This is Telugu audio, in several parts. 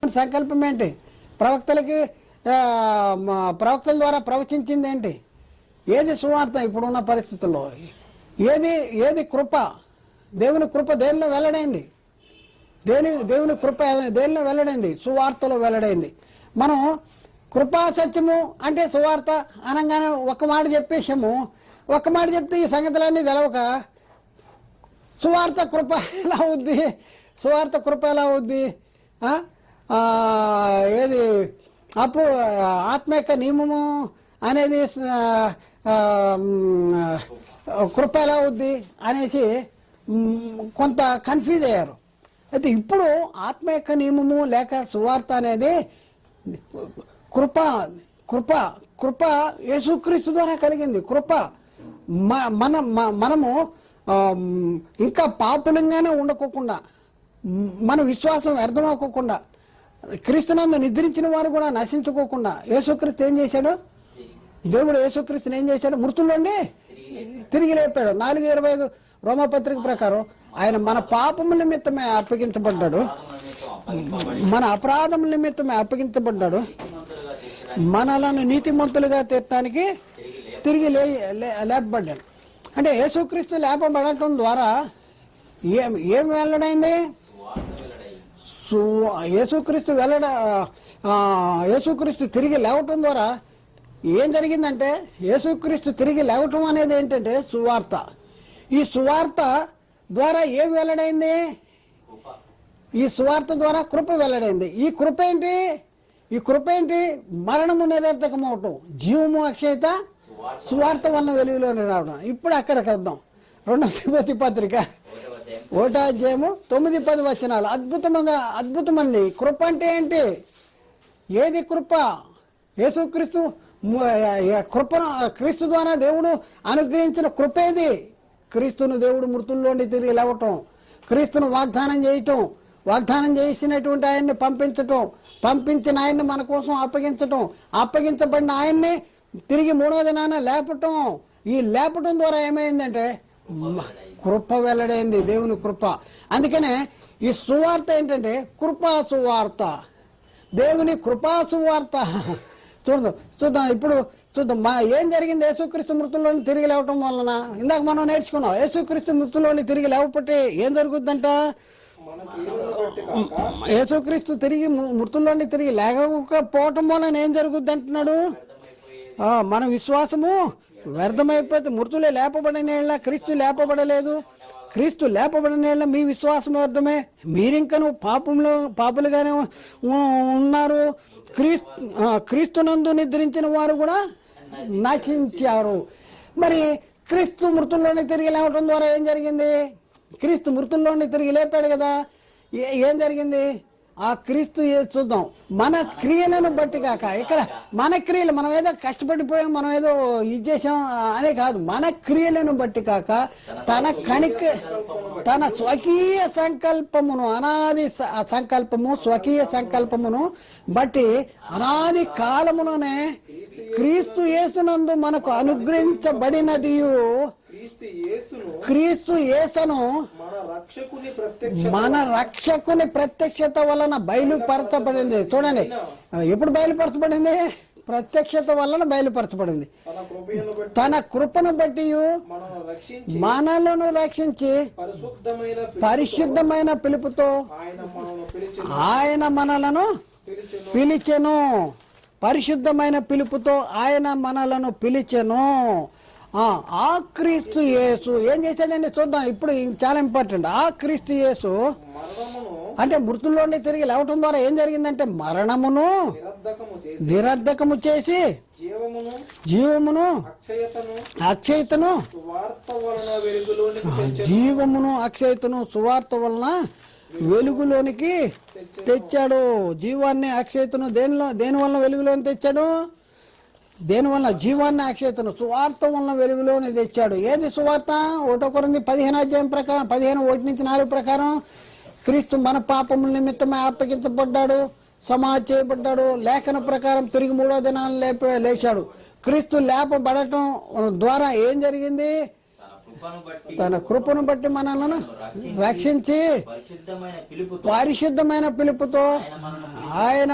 సంకల్పం ఏంటి? ప్రవక్తల ద్వారా ప్రవచించింది ఏంటి? ఏది సువార్త ఇప్పుడున్న పరిస్థితుల్లో? ఏది కృప? దేవుని కృప దేనిలో వెల్లడైంది? దేవుని కృప దేనిలో వెల్లడైంది? సువార్తలో వెల్లడైంది. మనం కృపా సత్యము అంటే సువార్త అనగానే ఒక్క మాట చెప్పేసాము. ఒక్క మాట చెప్తే ఈ సంగతులన్నీ తెలవక సువార్త కృప ఎలా అవుద్ది? సువార్త కృప ఎలా అవుద్ది? ఏది అప్పుడు ఆత్మ యొక్క నియమము అనేది కృప ఎలా అవుద్ది అనేసి కొంత కన్ఫ్యూజ్ అయ్యారు. అయితే ఇప్పుడు ఆత్మ యొక్క నియమము లేక సువార్త అనేది కృప యేసుక్రీస్తు ద్వారా కలిగింది. కృప మనము ఇంకా పాపులంగానే ఉండకోకుండా, మన విశ్వాసం వ్యర్థమవుకోకుండా, క్రీస్తునందు నిద్రించిన వారు కూడా నశించుకోకుండా యేసుక్రీస్తు ఏం చేశాడు? దేవుడు యేసుక్రీస్తుని ఏం చేశాడు? మృతుల్లోండి తిరిగి లేపాడు. 4:25 రోమపత్రిక ప్రకారం ఆయన మన పాపముల నిమిత్తమే అప్పగించబడ్డాడు, మన అపరాధముల నిమిత్తమే అప్పగించబడ్డాడు, మనలను నీతిమంతులుగా తీర్చడానికి తిరిగి లేపబడ్డాడు. అంటే యేసుక్రీస్తు లేపబడటం ద్వారా ఏం వెల్లడైంది? యేసుక్రీస్తు తిరిగి లేవటం ద్వారా ఏం జరిగిందంటే, యేసుక్రీస్తు తిరిగి లేవటం అనేది ఏంటంటే సువార్త. ఈ సువార్త ద్వారా ఏం వెల్లడైంది? ఈ సువార్త ద్వారా కృప వెల్లడైంది. ఈ కృప ఏంటి? మరణము నిరర్థకమవటం, జీవము అక్షయత సువార్త వలన వెలుగులోనే రావడం. ఇప్పుడు అక్కడికి వద్దాం. 2 తిమోతి పత్రిక 1:9-10 అద్భుతమండి. కృప అంటే ఏంటి? ఏది కృప? యేసుక్రీస్తు క్రీస్తు ద్వారా దేవుడు అనుగ్రహించిన కృప ఏది? క్రీస్తును దేవుడు మృతుల్లోండి తిరిగి లేవటం, క్రీస్తును వాగ్దానం చేసినటువంటి ఆయన్ని పంపించిన ఆయన్ని మన కోసం అప్పగించబడిన ఆయన్ని తిరిగి 3వ దినాన లేపటం. ఈ లేపటం ద్వారా ఏమైందంటే కృప వెల్లడైంది, దేవుని కృప. అందుకనే ఈ సువార్త ఏంటంటే కృపా సువార్త, దేవుని కృపా సువార్త. చూద్దాం ఇప్పుడు ఏం జరిగింది యేసుక్రీస్తు మృతుల్లోని తిరిగి లేవటం వలన. ఇందాక మనం నేర్చుకున్నాం, యేసుక్రీస్తు మృతుల్లోని తిరిగి లేవకపోతే ఏం జరుగుద్దంట? యేసుక్రీస్తు మృతుల్లోని తిరిగి లేకపోవటం వలన ఏం జరుగుద్ది అంటున్నాడు? మన విశ్వాసము వ్యర్థమైపోతే, మృతులే లేపబడిన క్రీస్తు లేపబడలేదు, క్రీస్తు లేపబడిన మీ విశ్వాసం వ్యర్థమే, మీరింకను పాపులుగానే ఉన్నారు, క్రీస్తునందు నిద్రించిన వారు కూడా నశించారు. మరి క్రీస్తు మృతుల్లోని తిరిగి లేవటం ద్వారా ఏం జరిగింది? క్రీస్తు మృతుల్లోని తిరిగి లేపాడు కదా, ఏం జరిగింది? ఆ క్రీస్తు చూద్దాం. మన క్రియలను బట్టి కాక, ఇక్కడ మన క్రియలు మనం ఏదో కష్టపడిపోయాం, మనం ఏదో ఇది చేసాం అనే కాదు, మన క్రియలను బట్టి కాక తన స్వకీయ సంకల్పమును, అనాది సంకల్పము, స్వకీయ సంకల్పమును బట్టి అనాది కాలములోనే క్రీస్తు యేసునందు మనకు అనుగ్రహించబడినది క్రీస్తు యేసును మన రక్షకుని ప్రత్యక్షత వలన బయలుపరచబడింది. చూడండి, ఎప్పుడు బయలుపరచబడింది? ప్రత్యక్షత వలన బయలుపరచబడింది. తన కృపను బట్టి మనలను రక్షించి పరిశుద్ధమైన పిలుపుతో ఆయన మనలను పిలిచెను. పరిశుద్ధమైన పిలుపుతో ఆయన మనలను పిలిచెను. ఆ క్రీస్తు యేసు ఏం చేశాడండి? చూద్దాం. ఇప్పుడు చాలా ఇంపార్టెంట్. ఆ క్రీస్తు యేసు అంటే మృతుల్లోండి తిరిగి లేవటం ద్వారా ఏం జరిగిందంటే మరణమును నిరర్ధకము చేసి జీవమును అక్షయతను సువార్త వలన వెలుగులోనికి తెచ్చాడు. జీవాన్ని అక్షయతను దేని వలన వెలుగులోని తెచ్చాడు? దేనివల్ల? జీవాన్ని అక్షయతను సువార్త వలన వెలుగులోనే తెచ్చాడు. ఏది సువార్త? 1 కొరింథీ 15 ప్రకారం 15:1-4 ప్రకారం క్రీస్తు మన పాపముల నిమిత్తమే అప్పగించబడ్డాడు, సమాధి చేయబడ్డాడు, లేఖన ప్రకారం తిరిగి 3వ దినాన్ని లేచాడు. క్రీస్తు లేపబడటం ద్వారా ఏం జరిగింది? తన కృపను బట్టి మనలను రక్షించి పరిశుద్ధమైన పిలుపుతో ఆయన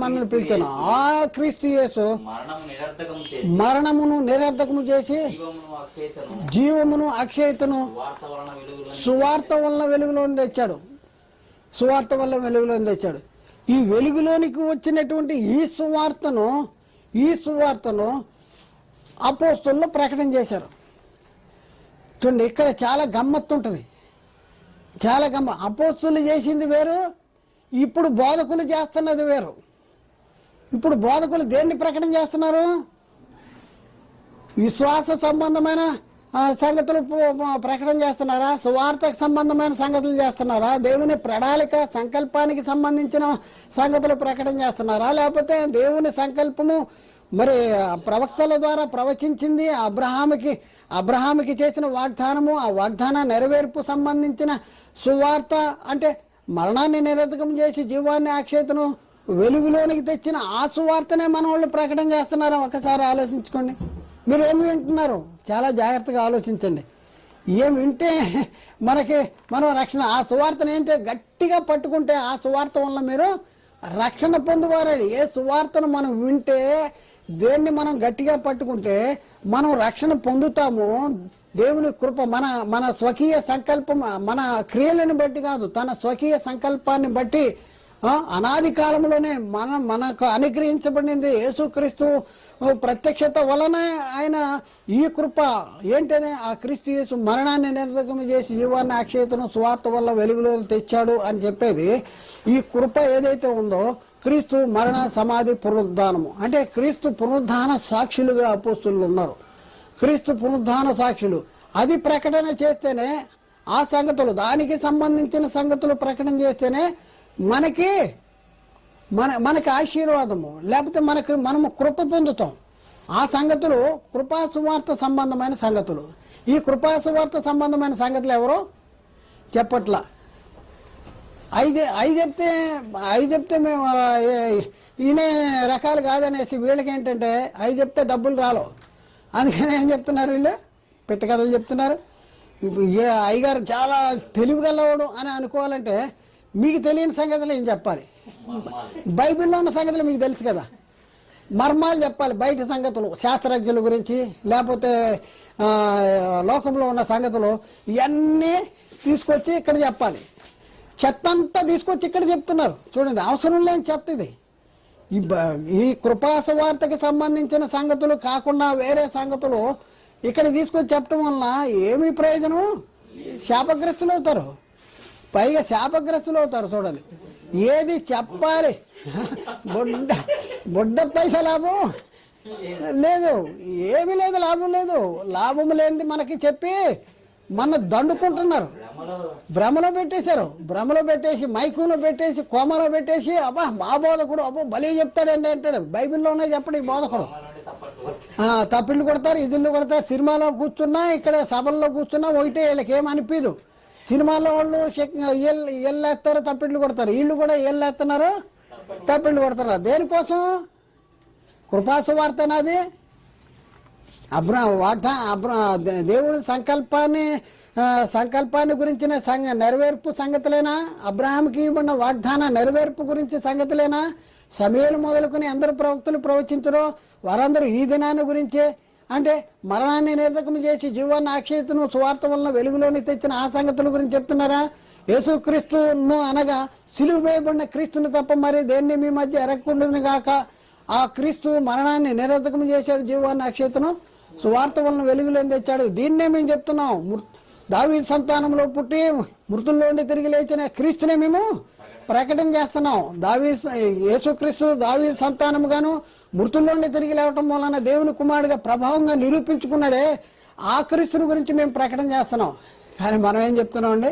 మనల్ని పిలిచాను. ఆ క్రీస్తు యేసు మరణమును నిరర్ధకము చేసి జీవమును అక్షయతను సువార్త వలన వెలుగులోని తెచ్చాడు. సువార్త వల్ల వెలుగులోని తెచ్చాడు. ఈ వెలుగులోనికి వచ్చినటువంటి ఈ సువార్తను అపోస్తలులు ప్రకటన చేశారు. చూడండి, ఇక్కడ చాలా గమ్మత్తు ఉంటుంది. చాలా అపోస్తలులు చేసింది వేరు, ఇప్పుడు బోధకులు చేస్తున్నది వేరు. ఇప్పుడు బోధకులు దేన్ని ప్రకటన చేస్తున్నారు? విశ్వాస సంబంధమైన సంగతులు ప్రకటన చేస్తున్నారా? సువార్తకు సంబంధమైన సంగతులు చేస్తున్నారా? దేవుని ప్రణాళిక సంకల్పానికి సంబంధించిన సంగతులు ప్రకటన చేస్తున్నారా? లేకపోతే దేవుని సంకల్పము మరి ప్రవక్తల ద్వారా ప్రవచించింది అబ్రహాముకి చేసిన వాగ్దానము, ఆ వాగ్దాన నెరవేర్పు సంబంధించిన సువార్త, అంటే మరణాన్ని నిరర్ధకం చేసి జీవాన్ని అక్షయతను వెలుగులోనికి తెచ్చిన ఆ సువార్తనే మన వాళ్ళు ప్రకటన చేస్తున్నారా? ఒకసారి ఆలోచించుకోండి. మీరు ఏమి వింటున్నారు? చాలా జాగ్రత్తగా ఆలోచించండి. ఏం వింటే మనం రక్షణ, ఆ సువార్తను ఏంటంటే గట్టిగా పట్టుకుంటే ఆ సువార్త వల్ల మీరు రక్షణ పొందువారండి. ఏ సువార్తను మనం వింటే, దేన్ని మనం గట్టిగా పట్టుకుంటే మనం రక్షణ పొందుతాము. దేవుని కృప మన స్వకీయ సంకల్పం, మన క్రియలను బట్టి కాదు, తన స్వకీయ సంకల్పాన్ని బట్టి అనాది కాలంలోనే మనకు అనుగ్రహించబడింది యేసుక్రీస్తు ప్రత్యక్షత వలన ఆయన ఈ కృప ఏంటనే ఆ క్రీస్తు యేసు మరణాన్ని నిరర్ధకం చేసి జీవాన్ని అక్షయతను సువార్త వల్ల వెలుగులో తెచ్చాడు అని చెప్పేది. ఈ కృప ఏదైతే ఉందో క్రీస్తు మరణ సమాధి పునరుద్ధానము, అంటే క్రీస్తు పునరుద్ధాన సాక్షులుగా అపోస్తలులు ఉన్నారు. క్రీస్తు పునరుద్ధాన సాక్షులు అది ప్రకటన చేస్తేనే, ఆ సంగతులు దానికి సంబంధించిన సంగతులు ప్రకటన చేస్తేనే మనకి ఆశీర్వాదము, లేకపోతే మనము కృప పొందుతాం. ఆ సంగతులు కృపా సువార్త సంబంధమైన సంగతులు. ఈ కృపా సువార్త సంబంధమైన సంగతులు ఎవరు చెప్పట్లా. అవి చెప్తే మేము ఈయనే రకాలు కాదనేసి వీళ్ళకి ఏంటంటే అవి చెప్తే డబ్బులు రాలో, అందుకని ఏం చెప్తున్నారు వీళ్ళు? పెట్టకథలు చెప్తున్నారు. ఇప్పుడు అయ్యగారు చాలా తెలివిగలవాడు అని అనుకోవాలంటే మీకు తెలియని సంగతులు ఏం చెప్పాలి? బైబిల్లో ఉన్న సంగతులు మీకు తెలుసు కదా, మర్మాలు చెప్పాలి. బయట సంగతులు, శాస్త్రజ్ఞుల గురించి, లేకపోతే లోకంలో ఉన్న సంగతులు ఇవన్నీ తీసుకొచ్చి ఇక్కడ చెప్పాలి. చెత్త అంతా తీసుకొచ్చి ఇక్కడ చెప్తున్నారు. చూడండి, అవసరం లేని చెత్త ఇది. ఈ కృపాసువార్తకి సంబంధించిన సంగతులు కాకుండా వేరే సంగతులు ఇక్కడ తీసుకొచ్చి చెప్పడం వలన ఏమి ప్రయోజనం? శాపగ్రస్తులు అవుతారు. పైగా శాపగ్రస్తులు అవుతారు. చూడండి, ఏది చెప్పాలి బొడ్డ పైసా లాభం లేదు, ఏమీ లేదు, లాభం లేదు. లాభం లేనిది మనకి చెప్పి మన దండుకుంటున్నారు. భ్రమలో పెట్టేశారు. భ్రమలో పెట్టేసి, మైకులో పెట్టేసి, కోమలో పెట్టేసి, అబ్బా మా బోధకుడు అబ్బో బలి చెప్తాడండి అంటాడు. బైబిల్లోనే చెప్పడు ఈ బోధకుడు. తప్పిళ్ళు కొడతారు, ఇదిళ్ళు కొడతారు. సినిమాలో కూర్చున్నా, ఇక్కడ సభల్లో కూర్చున్నా ఒకటే, వీళ్ళకి ఏమనిపించదు. సినిమాలో వాళ్ళు ఎల్లేస్తారు, తప్పిళ్ళు కొడతారు. వీళ్ళు కూడా ఎల్లేస్తున్నారు, తప్పిళ్ళు కొడుతున్నారు. దేనికోసం? కృపాసువార్తనాది దేవుడి సంకల్పాన్ని గురించిన నెరవేర్పు సంగతులేనా? అబ్రహాంకి ఇవ్వబడిన వాగ్దాన నెరవేర్పు గురించి సంగతులేనా? సమయలు మొదలుకొని అందరు ప్రవక్తలు ప్రవచించరో వారందరూ ఈ దినాన్ని గురించే, అంటే మరణాన్ని నిరర్ధకం చేసి జీవాన్ని అక్షయతను సువార్త వలన వెలుగులోని తెచ్చిన ఆ సంగతుల గురించి చెప్తున్నారా? యేసుక్రీస్తును అనగా సిలువ వేయబడిన క్రీస్తుని తప్ప మరి దేన్ని మీ మధ్య ఎరగకుండాను గాక. ఆ క్రీస్తు మరణాన్ని నిరర్ధకం చేశాడు, జీవాన్ని అక్షయతను సువార్త వలన వెలుగులోని తెచ్చాడు. దీన్నే మేము చెప్తున్నాం. దావీదు సంతానంలో పుట్టి మృతుల్లోండి తిరిగి లేచిన క్రీస్తునే మేము ప్రకటన చేస్తున్నాం. యేసుక్రీస్తు దావీదు సంతానముగాను మృతుల్లోండి తిరిగి లేవటం వలన దేవుని కుమారుడిగా ప్రభావంగా నిరూపించుకున్నాడే, ఆ క్రీస్తుని గురించి మేము ప్రకటన చేస్తున్నాం. కానీ మనం ఏం చెప్తున్నాం అండి?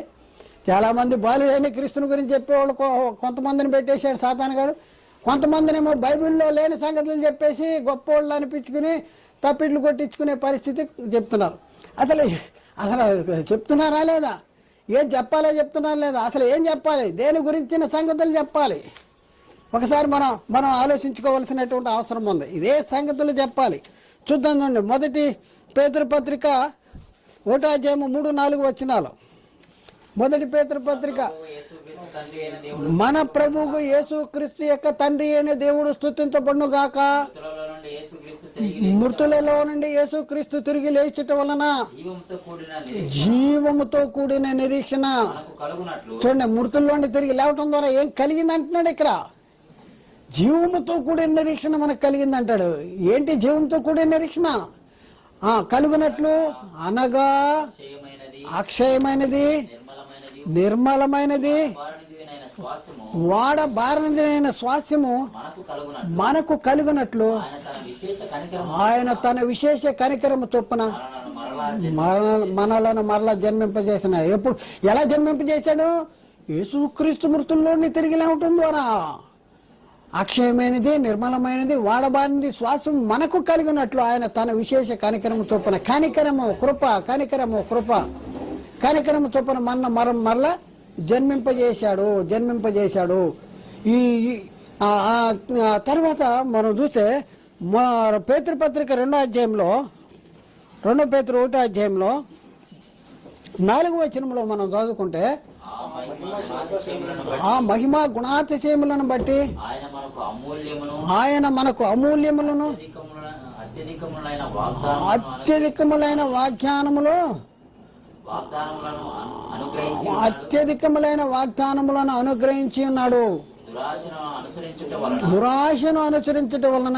చాలా మంది బాలుడైన క్రీస్తుని గురించి చెప్పేవాళ్ళు కొంతమందిని పెట్టేశాడు సాతాను గారు. కొంతమందినేమో బైబిల్లో లేని సంగతులు చెప్పేసి గొప్పవాళ్ళు అనిపించుకుని తప్పిట్లు కొట్టించుకునే పరిస్థితి చెప్తున్నారు. అసలు చెప్తున్నారా లేదా? ఏం చెప్పాలో చెప్తున్నారా లేదా? అసలు ఏం చెప్పాలి? దేని గురించిన సంగతులు చెప్పాలి? ఒకసారి మనం ఆలోచించుకోవాల్సినటువంటి అవసరం ఉంది. ఇదే సంగతులు చెప్పాలి. చూద్దాం చూడండి, మొదటి పేతురు పత్రిక 1 అధ్యాయం 3-4 వచనాలు. మొదటి పేతురు పత్రిక. మన ప్రభువు యేసుక్రీస్తు యొక్క తండ్రి అయిన దేవుడు స్తుతించబడును గాక. మృతులలో నుండి యేసుక్రీస్తు తిరిగి లేచుట వలన జీవముతో కూడిన నిరీక్షణ. చూడండి, మృతుల్లో నుండి తిరిగి లేవటం ద్వారా ఏం కలిగింది అంటున్నాడు ఇక్కడ. జీవముతో కూడిన నిరీక్షణ మనకు కలిగింది అంటాడు. ఏంటి జీవంతో కూడిన నిరీక్షణ? కలుగునట్లు అనగా అక్షయమైనది, నిర్మలమైనది, వాడబారనిదైన స్వాస్థ్యము మనకు కలుగునట్లు ఆయన తన విశేష కనికరము చొప్పున మనలను మరలా జన్మింపజేసిన. ఎప్పుడు ఎలా జన్మింపజేశాడు? యేసుక్రీస్తు మృతుల్లోని తిరిగి లేవటం ద్వారా అక్షయమైనది, నిర్మలమైనది, వాడబారినది శ్వాసం మనకు కలిగినట్లు ఆయన తన విశేష కనికరము చొప్పున, కనికరము కృప, కనికరము కృప, కనికరము చొప్పున మరలా జన్మింపజేశాడు. ఈ తర్వాత మనం చూస్తే పేతురు పత్రిక 2వ అధ్యాయంలో 2 పేతురు 1వ అధ్యాయంలో 4వ వచనంలో మనం చదువుకుంటే, ఆ మహిమ గుణాతిశయములను బట్టి ఆయన మనకు అమూల్యములను అత్యధికములైన వాగ్దానములను అనుగ్రహించి ఉన్నాడు. దురాశను అనుసరించుట వలన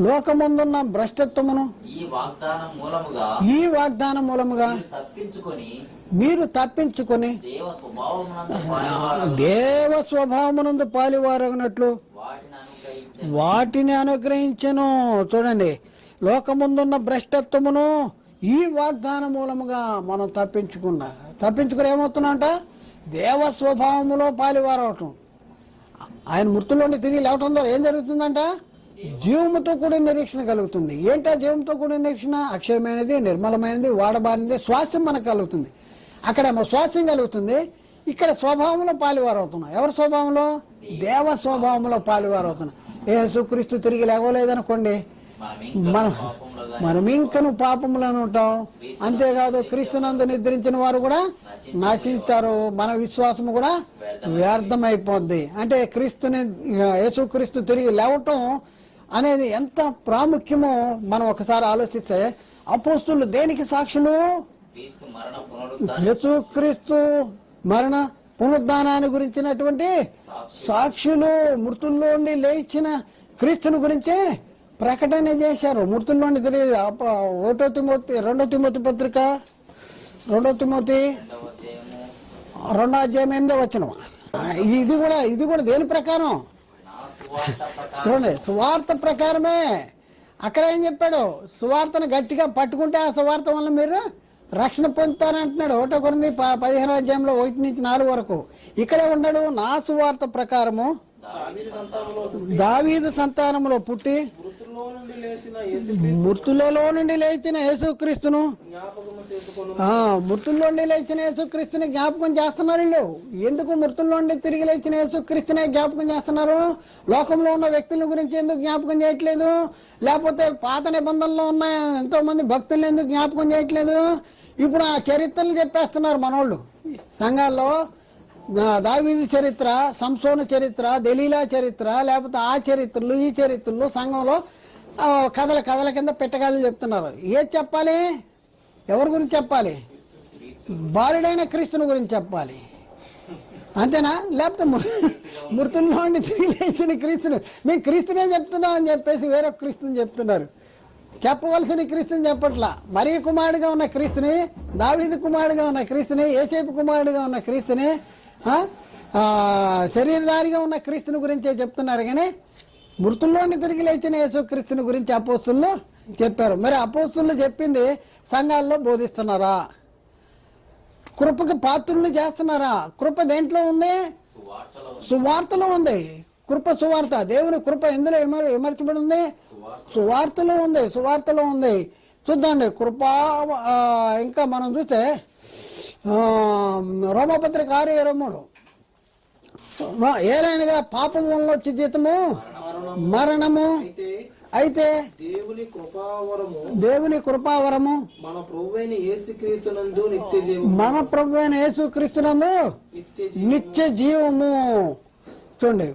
లోకమందున్న భ్రష్టత్వమును ఈ వాగ్దానం మూలముగా మీరు తప్పించుకొని దేవ స్వభావమునందు పాలివారగినట్లు వాటిని అనుగ్రహించెను. చూడండి, లోకముందున్న భ్రష్టత్వమును ఈ వాగ్దానం మూలముగా మనం తప్పించుకుని ఏమవుతున్నంట? దేవ స్వభావములో పాలివారవటం. ఆయన మృతుల్లోని తిరిగి లేవటం ద్వారా ఏం జరుగుతుందంట? జీవముతో కూడిన నిరీక్షణ కలుగుతుంది. ఏంటా జీవంతో కూడిన నిరీక్షణ? అక్షయమైనది, నిర్మలమైనది, వాడబారినది స్వాస్థ్యం మనకు కలుగుతుంది. అక్కడ స్వాస్థ్యం కలుగుతుంది, ఇక్కడ స్వభావంలో పాలివారవుతున్నాం. ఎవరి స్వభావంలో? దేవ స్వభావంలో పాలివారవుతున్నాం. యేసుక్రీస్తు తిరిగి లేవలేదనుకోండి, మనం ఇంకను పాపములను ఉంటాం. అంతేకాదు, క్రీస్తునందు నిద్రించిన వారు కూడా నాశించారు, మన విశ్వాసము కూడా వ్యర్థమైపోద్ది. అంటే యేసుక్రీస్తు తిరిగి లేవటం అనేది ఎంత ప్రాముఖ్యమో మనం ఒకసారి ఆలోచిస్తే, అపోస్తులు దేనికి సాక్షులు? యేసుక్రీస్తు మరణ పునరుద్ధానాన్ని గురించినటువంటి సాక్షులు. మృతుల్లో నుండి లేచిన క్రీస్తుని గురించే ప్రకటన చేశారు. మృతుల్లోని తెలియదు. 2 తిమోతి పత్రిక 2 తిమోతి 2వ అధ్యాయం 8వ వచనం. ఇది కూడా దేని ప్రకారం? చూడండి, సువార్త ప్రకారమే. అక్కడ ఏం చెప్పాడు? సువార్తను గట్టిగా పట్టుకుంటే ఆ సువార్త వల్ల మీరు రక్షణ పొందుతారంటున్నాడు. 1 కొరింథీ 15వ అధ్యాయంలో 1 నుంచి 4 వరకు. ఇక్కడే ఉన్నాడు. నా సువార్త ప్రకారము దావీదు సంతానములో పుట్టి మృతులలో నుండి లేచిన యేసుక్రీస్తును జ్ఞాపకం చేస్తున్నారు వీళ్ళు. ఎందుకు మృతుల్లో నుండి తిరిగి లేచిన యేసుక్రీస్తునే జ్ఞాపకం చేస్తున్నారు? లోకంలో ఉన్న వ్యక్తుల గురించి ఎందుకు జ్ఞాపకం చేయట్లేదు? లేకపోతే పాత నిబంధనలో ఉన్న ఎంతో మంది భక్తులను ఎందుకు జ్ఞాపకం చేయట్లేదు? ఇప్పుడు ఆ చరిత్రలు చెప్పేస్తున్నారు మనోళ్ళు సంఘాల్లో. దావీదు చరిత్ర, సంసోను చరిత్ర, దెలీలా చరిత్ర, లేకపోతే ఆ చరిత్రలు ఈ చరిత్రలు సంఘంలో కథల కింద పెట్టగలలు చెప్తున్నారు. ఏది చెప్పాలి? ఎవరి గురించి చెప్పాలి? బాలుడైన క్రీస్తుని గురించి చెప్పాలి. అంతేనా? లేకపోతే మృతుల్లో నుండి తిరిగి లేచిన క్రీస్తుని, మేము క్రీస్తునే చెప్తున్నాం అని చెప్పేసి వేరొక క్రీస్తుని చెప్తున్నారు. చెప్పవలసిన క్రీస్తుని చెప్పట్లా. మరియ కుమారుడిగా ఉన్న క్రీస్తుని, దావీదు కుమారుడిగా ఉన్న క్రీస్తుని, యోసేపు కుమారుడిగా ఉన్న క్రీస్తుని, శరీరధారిగా ఉన్న క్రీస్తుని గురించే చెప్తున్నారు. కానీ మృతుల్లోని తిరిగి లేచిన యేసుక్రీస్తుని గురించి అపోస్తులు చెప్పారు. మరి అపోస్తులు చెప్పింది సంఘాల్లో బోధిస్తున్నారా? కృపకి పాత్రులు చేస్తున్నారా? కృప దేంట్లో ఉంది? సువార్తలో ఉంది. కృప సువార్త, దేవుని కృప ఎందులో విమర్చబడి ఉంది? సువార్తలో ఉంది. చూద్దాండి కృప. ఇంకా మనం చూస్తే రోమపత్రిక 6:23, ఏలైనగా పాపం వల్ల వచ్చే జీతము మరణము, అయితే దేవుని కృపావరము మన ప్రభువైన యేసుక్రీస్తునందు నిత్య జీవము. చూడండి,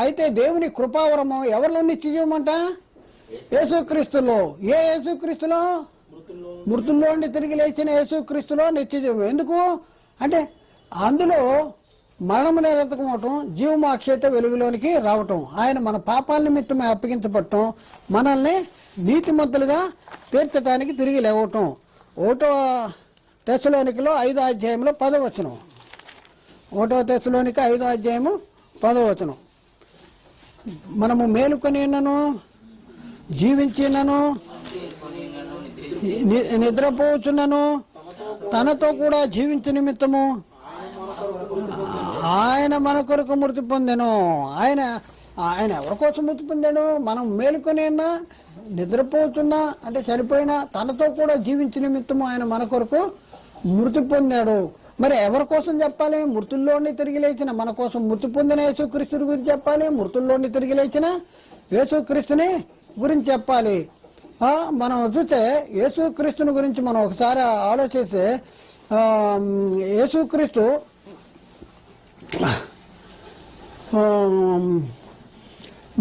అయితే దేవుని కృపావరము ఎవరిలో నిత్య జీవం అంట? యేసుక్రీస్తులో. ఏ యేసుక్రీస్తులో? మృతుల్లో నుండి తిరిగి లేచిన యేసుక్రీస్తులో నిత్య జీవం. ఎందుకు అంటే అందులో మరణము నిరతకమవటం, జీవము అక్షయత వెలుగులోనికి రావటం, ఆయన మన పాపాల నిమిత్తమే అప్పగించబడటం, మనల్ని నీతిమంతులుగా తీర్చడానికి తిరిగి లేవటం. 1 తెస్సలోనికలో 5వ అధ్యాయంలో 10వ వచనం. 1 తెస్సలోనిక 5వ అధ్యాయము 10వ వచనం. మనము మేలుకొనినను జీవించినను నిద్రపోచున్నను తనతో కూడా జీవించు నిమిత్తము ఆయన మన కొరకు మృతి పొందెను. ఆయన ఎవరి కోసం మృతి పొందాడు? మనం మేలుకొని ఉన్నా, నిద్రపోతున్నా అంటే చనిపోయినా తనతో కూడా జీవించు నిమిత్తము ఆయన మన కొరకు మృతి పొందాడు. మరి ఎవరి కోసం చెప్పాలి? మృతుల్లోని తిరిగి లేచిన మన కోసం మృతి పొందిన యేసుక్రీస్తుని గురించి చెప్పాలి. మృతుల్లోని తిరిగి లేచిన యేసుక్రీస్తుని గురించి చెప్పాలి. మనం చూస్తే యేసుక్రీస్తుని గురించి మనం ఒకసారి ఆలోచిస్తే యేసుక్రీస్తు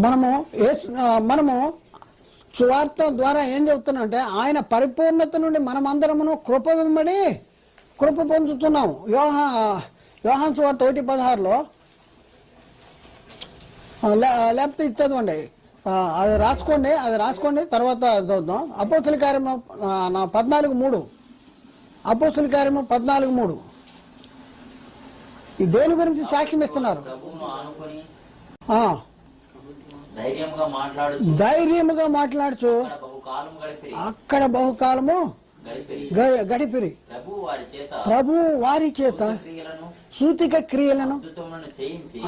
మనము సువార్త ద్వారా ఏం చెబుతున్నామంటే ఆయన పరిపూర్ణత నుండి మనమందరమును కృప వెంబడి కృప పొందుతున్నాం. యోహాను సువార్త 1:16లో లేకపోతే ఇచ్చేదండి, అది రాసుకోండి తర్వాత చదువుదాం. అపోస్తుల కార్యము 14:3. అపోస్తుల కార్యము 14:3. దేని గురించి సాక్ష్యం ఇస్తున్నారు? ధైర్యముగా మాట్లాడుచు అక్కడ బహుకాలము గడిపిరి. ప్రభు వారి చేత సూతిక క్రియలను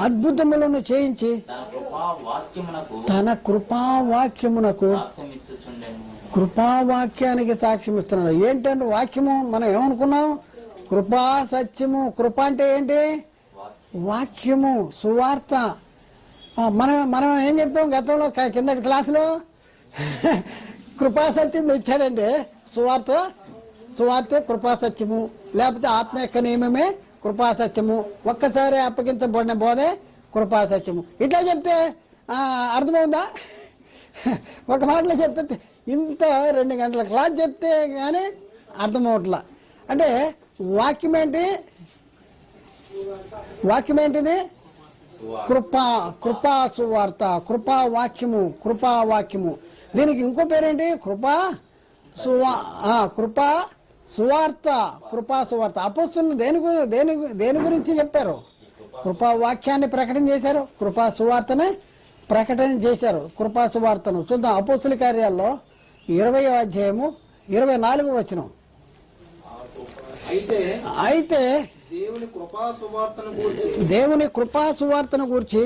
అద్భుతములను చేయించి తన కృపావాక్యమునకు కృపావాక్యానికి సాక్ష్యం ఇస్తున్నాడు. ఏంటంటే వాక్యము మనం ఏమనుకున్నాం? కృపా సత్యము. కృప అంటే ఏంటి? వాక్యము, సువార్త. మనం ఏం చెప్పాం గతంలో కిందటి క్లాసులో? కృపా సత్యం తెచ్చాడంటే సువార్త కృపా సత్యము, లేకపోతే ఆత్మ యొక్క నియమమే కృపా సత్యము, ఒక్కసారి అప్పగించబడిన బోధే కృపా సత్యము. ఇట్లా చెప్తే అర్థమవుందా? ఒక మాటలో చెప్తే ఇంత 2 గంటల క్లాస్ చెప్తే కానీ అర్థమవట్లా. అంటే వాక్యం ఏంటిది? కృపా సువార్త, కృపా వాక్యము. దీనికి ఇంకో పేరేంటి? కృపా సువార్త. అపోస్తలులు దేని గురించి చెప్పారు? కృపా వాక్యాన్ని ప్రకటన చేశారు, కృపా సువార్తని ప్రకటన చేశారు. కృపా సువార్తను చూద్దాం. అపోస్తల కార్యాల్లో 20వ అధ్యాయము 24వ వచనం. అయితే దేవుని కృపా సువార్తను గూర్చి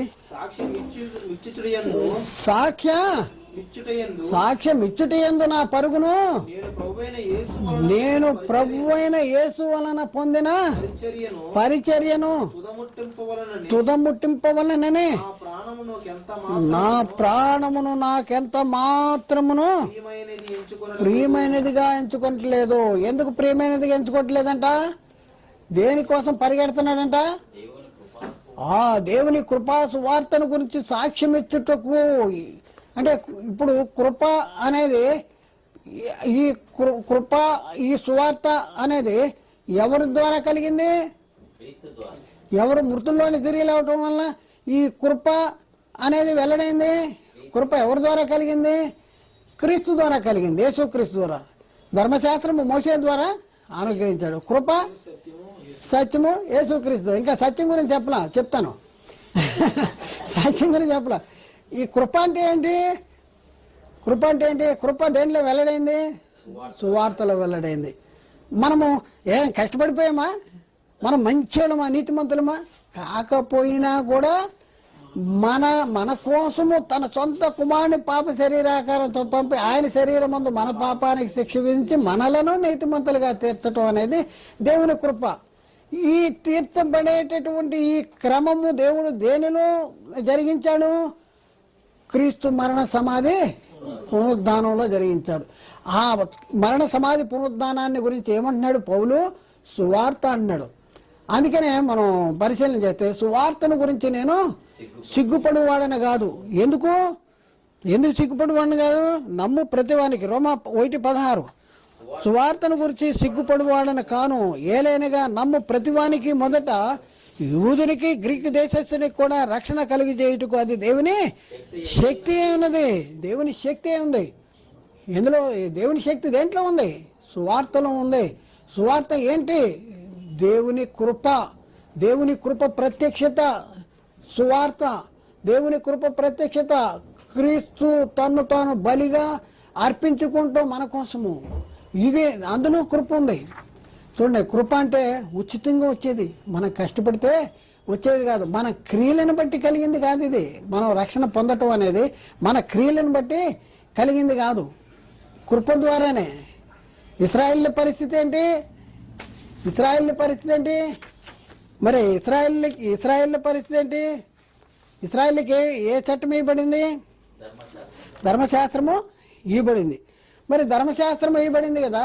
సాక్ష్యం ఇచ్చుటయందు నా పరుగును నేను ప్రభువైన యేసు వలన పొందిన పరిచర్యను తుదముట్టింపవలనని నా ప్రాణమును నాకెంత మాత్రమును ప్రియమైనదిగా ఎంచుకోవట్లేదు. ఎందుకు ప్రియమైనదిగా ఎంచుకోవట్లేదంట? దేనికోసం పరిగెడుతున్నాడంట? దేవుని కృపా సువార్తను గురించి సాక్ష్యం ఇచ్చుటకు. అంటే ఇప్పుడు కృప అనేది, ఈ సువార్త అనేది ఎవరి ద్వారా కలిగింది? ఎవరు మృతుల్లోని తిరిగి లేవటం వల్ల ఈ కృప అనేది వెల్లడైంది. కృప ఎవరి ద్వారా కలిగింది? క్రీస్తు ద్వారా కలిగింది, యేసుక్రీస్తు ద్వారా. ధర్మశాస్త్రము మోషే ద్వారా అనుగ్రహించాడు. కృప సత్యము యేసుక్రీస్తు. ఇంకా సత్యం గురించి చెప్తాను. సత్యం గురించి చెప్పలా. ఈ కృప అంటే ఏంటి? కృప దేంట్లో వెల్లడైంది? సువార్తలో వెల్లడైంది. మనము ఏం కష్టపడిపోయామా? మనం మంచోళ్ళమా, నీతిమంతులమా? కాకపోయినా కూడా మన కోసము తన సొంత కుమారుని పాప శరీరాకారంతో పంపి ఆయన శరీరం ముందు మన పాపానికి శిక్ష విధించి మనలను నీతిమంతులుగా తీర్చడం అనేది దేవుని కృప. ఈ తీర్చబడేటటువంటి ఈ క్రమము దేవుడు దేనిలో జరిగించాడు? క్రీస్తు మరణ సమాధి పునరుద్ధానంలో జరిగించాడు. ఆ మరణ సమాధి పునరుద్ధానాన్ని గురించి ఏమంటున్నాడు పౌలు? సువార్త అన్నాడు. అందుకనే మనం పరిశీలన చేస్తే సువార్తను గురించి నేను సిగ్గుపడువాడని కాదు. ఎందుకు సిగ్గుపడువాడని కాదు? నమ్ము ప్రతివానికి, రోమా 1:16, సువార్తను గురించి సిగ్గుపడువాడని కాను, ఏలైనగా నమ్ము ప్రతివానికి మొదట యూదునికి గ్రీకు దేశస్థునికి కూడా రక్షణ కలిగి చేయుటకు అది దేవుని శక్తి ఉన్నది. దేవుని శక్తి ఉంది. ఇందులో దేవుని శక్తి దేంట్లో ఉంది? సువార్తలో ఉంది. సువార్త ఏంటి? దేవుని కృప, దేవుని కృప ప్రత్యక్షత. సువార్త దేవుని కృప ప్రత్యక్షత. క్రీస్తు తను తాను బలిగా అర్పించుకుంటూ మన కోసము. ఇది అందులో కృప ఉంది. చూడండి, కృప అంటే ఉచితంగా వచ్చేది, మనం కష్టపడితే వచ్చేది కాదు, మన క్రియలను బట్టి కలిగింది కాదు. ఇది మనం రక్షణ పొందటం అనేది మన క్రియలను బట్టి కలిగింది కాదు, కృప ద్వారానే. ఇశ్రాయేలు పరిస్థితి ఏంటి? మరి ఇశ్రాయేల్ పరిస్థితి ఏంటి? ఇశ్రాయేల్కి ఏ చట్టం ఇవ్వబడింది? ధర్మశాస్త్రము ఇవ్వబడింది. మరి ధర్మశాస్త్రం ఇవ్వబడింది కదా,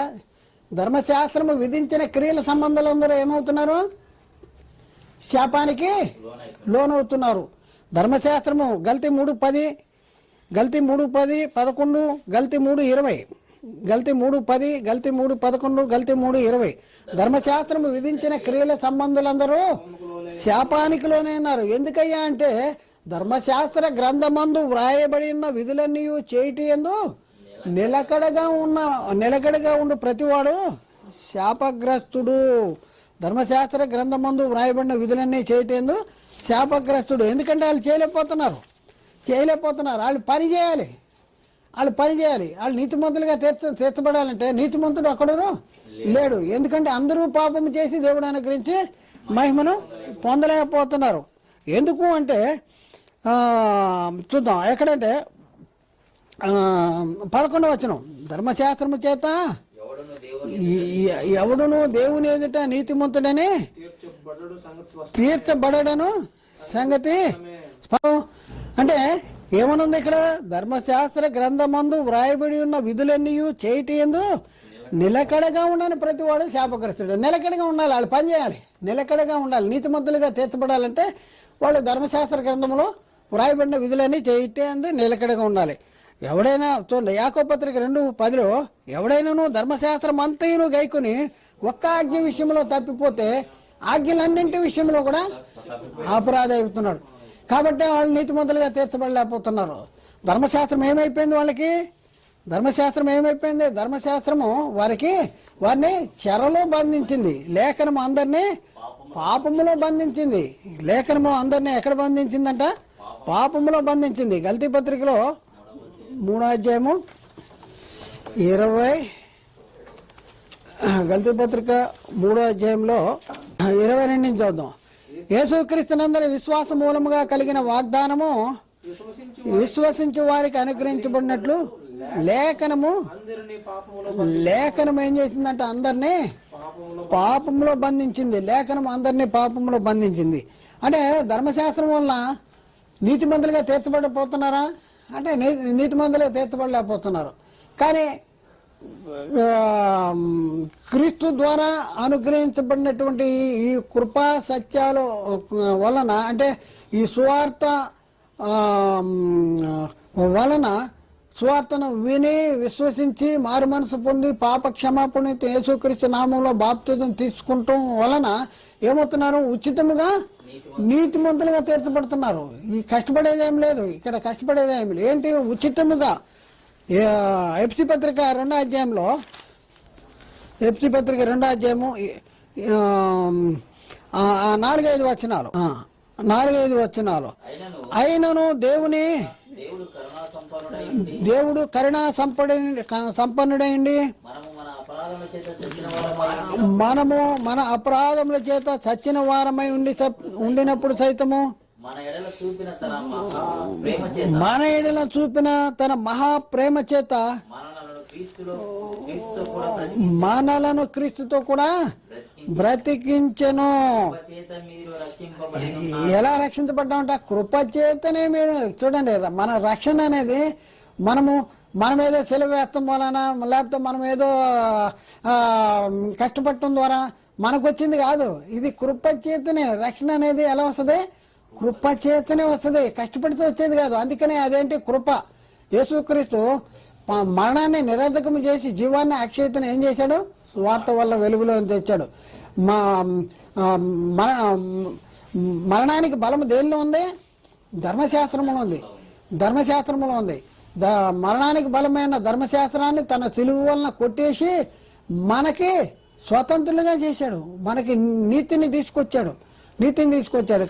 ధర్మశాస్త్రము విధించిన క్రియల సంబంధాలందరూ ఏమవుతున్నారు? శాపానికి లోనవుతున్నారు. ధర్మశాస్త్రము గల్తీ 3:10, గల్తీ 3:10, 11, గల్తీ 3:20, గల్తీ 3:10, గల్తీ 3:11, గల్తీ 3:20. ధర్మశాస్త్రము విధించిన క్రియల సంబంధులందరూ శాపానికి లోనే ఉన్నారు. ఎందుకయ్యా అంటే ధర్మశాస్త్ర గ్రంథమందు వ్రాయబడిన విధులన్నీ చేయుటి యందు నిలకడగా ఉండు ప్రతివాడు శాపగ్రస్తుడు. ధర్మశాస్త్ర గ్రంథమందు వ్రాయబడిన విధులన్నీ చేయటందు శాపగ్రస్తుడు. ఎందుకంటే వాళ్ళు చేయలేకపోతున్నారు. వాళ్ళు పని చేయాలి. వాళ్ళు నీతిమంతులుగా తీర్చబడాలంటే నీతిమంతుడు అక్కడను లేడు. ఎందుకంటే అందరూ పాపం చేసి దేవుడు అనుగ్రహించి మహిమను పొందలేకపోతున్నారు. ఎందుకు అంటే చూద్దాం, ఎక్కడంటే 11వ వచనం, ధర్మశాస్త్రము చేత ఎవడును దేవుని ఎదుట నీతిమంతుడని తీర్చబడను సంగతి. అంటే ఏమనుంది ఇక్కడ? ధర్మశాస్త్ర గ్రంథమందు వ్రాయబడి ఉన్న విధులన్నీ చేయటి యందు నిలకడగా ఉండని ప్రతివాడు శాపగ్రస్తుడు. నిలకడగా ఉండాలి, వాళ్ళు పని చేయాలి, నిలకడగా ఉండాలి. నీతిమంతులుగా తీర్చబడాలంటే వాళ్ళు ధర్మశాస్త్ర గ్రంథంలో వ్రాయబడిన విధులన్నీ చేయటి యందు నిలకడగా ఉండాలి. ఎవడైనా చూడండి, యాకోబు పత్రిక 2:10, ఎవడైనాను ధర్మశాస్త్రం అంతయును గైకొని ఒక్క ఆజ్ఞ విషయంలో తప్పిపోతే ఆజ్ఞలన్నింటి విషయంలో కూడా అపరాధ అవుతున్నాడు. కాబట్టి వాళ్ళు నీతిమంతులుగా తీర్చబడలేకపోతున్నారు. ధర్మశాస్త్రం ఏమైపోయింది? ధర్మశాస్త్రము వారిని చెరలో బంధించింది. లేఖనము అందరినీ పాపములో బంధించింది. లేఖనము అందరినీ ఎక్కడ బంధించిందంట? పాపములో బంధించింది. గల్తీ పత్రికలో 3:20, గల్తీ పత్రిక 3:22 నుంచి చూద్దాం. యేసుక్రీస్తునందరి విశ్వాస మూలముగా కలిగిన వాగ్దానము విశ్వసించి వారికి అనుగ్రహించబడినట్లు లేఖనము ఏం చేసిందంట? అందరినీ పాపంలో బంధించింది. లేఖనం అందరినీ పాపంలో బంధించింది. అంటే ధర్మశాస్త్రం వల్ల నీతిమంతులుగా తీర్చబడిపోతున్నారా అంటే నీతిమంతులుగా తీర్చబడలేకపోతున్నారు. కానీ క్రీస్తు ద్వారా అనుగ్రహించబడినటువంటి ఈ కృపా సత్యాల వలన, అంటే ఈ సువార్త వలన, సువార్తను విని విశ్వసించి మారు మనసు పొంది పాప క్షమాపణ యేసుక్రీస్తు నామంలో బాప్తిజం తీసుకుంటాం వలన ఏమవుతున్నారు? ఉచితముగా నీతిమంతులుగా తీర్చబడుతున్నారు. ఈ కష్టపడేదేం లేదు, ఇక్కడ కష్టపడేదేం లేదు. ఏంటి? ఉచితముగా. ఎఫ్సి పత్రిక 2వ అధ్యాయంలో, ఎఫ్సి పత్రిక 2వ అధ్యాయము 4-5 వచనాలు. అయినను దేవుడు కరుణా సంపన్నుడైండి మనము మన అపరాధముల చేత చచ్చిన వారమై ఉండినప్పుడు సైతము మన ఎడల చూపిన తన మహాప్రేమ చేత మనలను క్రీస్తుతో కూడా బ్రతికించెను. ఎలా రక్షించబడ్డామంట? కృప చేతనే. మీరు చూడండి, మన రక్షణ అనేది మనం ఏదో సెలవు వేస్తాం వలన, లేకపోతే మనం ఏదో కష్టపడటం ద్వారా మనకు వచ్చింది కాదు. ఇది కృప చేతనే. రక్షణ అనేది ఎలా వస్తుంది? కృప చేతనే వస్తుంది, కష్టపడితే వచ్చేది కాదు. అందుకనే అదేంటి? కృప. యేసుక్రీస్తు మరణాన్ని నిరర్ధకం చేసి జీవాన్ని అక్షయతను ఏం చేశాడు? సువార్త వల్ల వెలుగులో తెచ్చాడు. మరణానికి బలము దేనిలో ఉంది? ధర్మశాస్త్రంలో ఉంది. ధర్మశాస్త్రంలో ఉంది. మరణానికి బలమైన ధర్మశాస్త్రాన్ని తన సిలువ వలన కొట్టేసి మనకి స్వతంత్రులుగా చేశాడు. మనకి నీతిని తీసుకొచ్చాడు.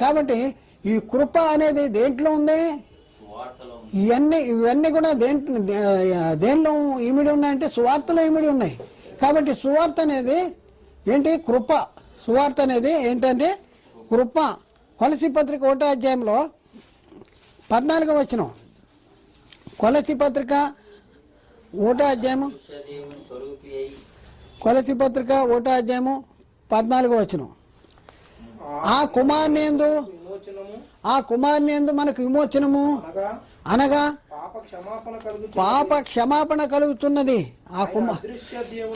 కాబట్టి ఈ కృప అనేది దేంట్లో ఉంది? ఇవన్నీ కూడా దేనిలో ఇమిడి ఉన్నాయంటే సువార్తలో ఇమిడి ఉన్నాయి. కాబట్టి సువార్త అనేది ఏంటి? కృప. సువార్త అనేది ఏంటంటే కృప. కొలసీ పత్రిక 1వ అధ్యాయంలో 14వ వచనం. కొలసీ పత్రిక 1వ అధ్యాయము, కొలసీ పత్రిక 1వ అధ్యాయము 14వ వచనం. ఆ కుమారుని యందు మనకు విమోచనము అనగా పాప క్షమాపణ కలుగుతున్నది.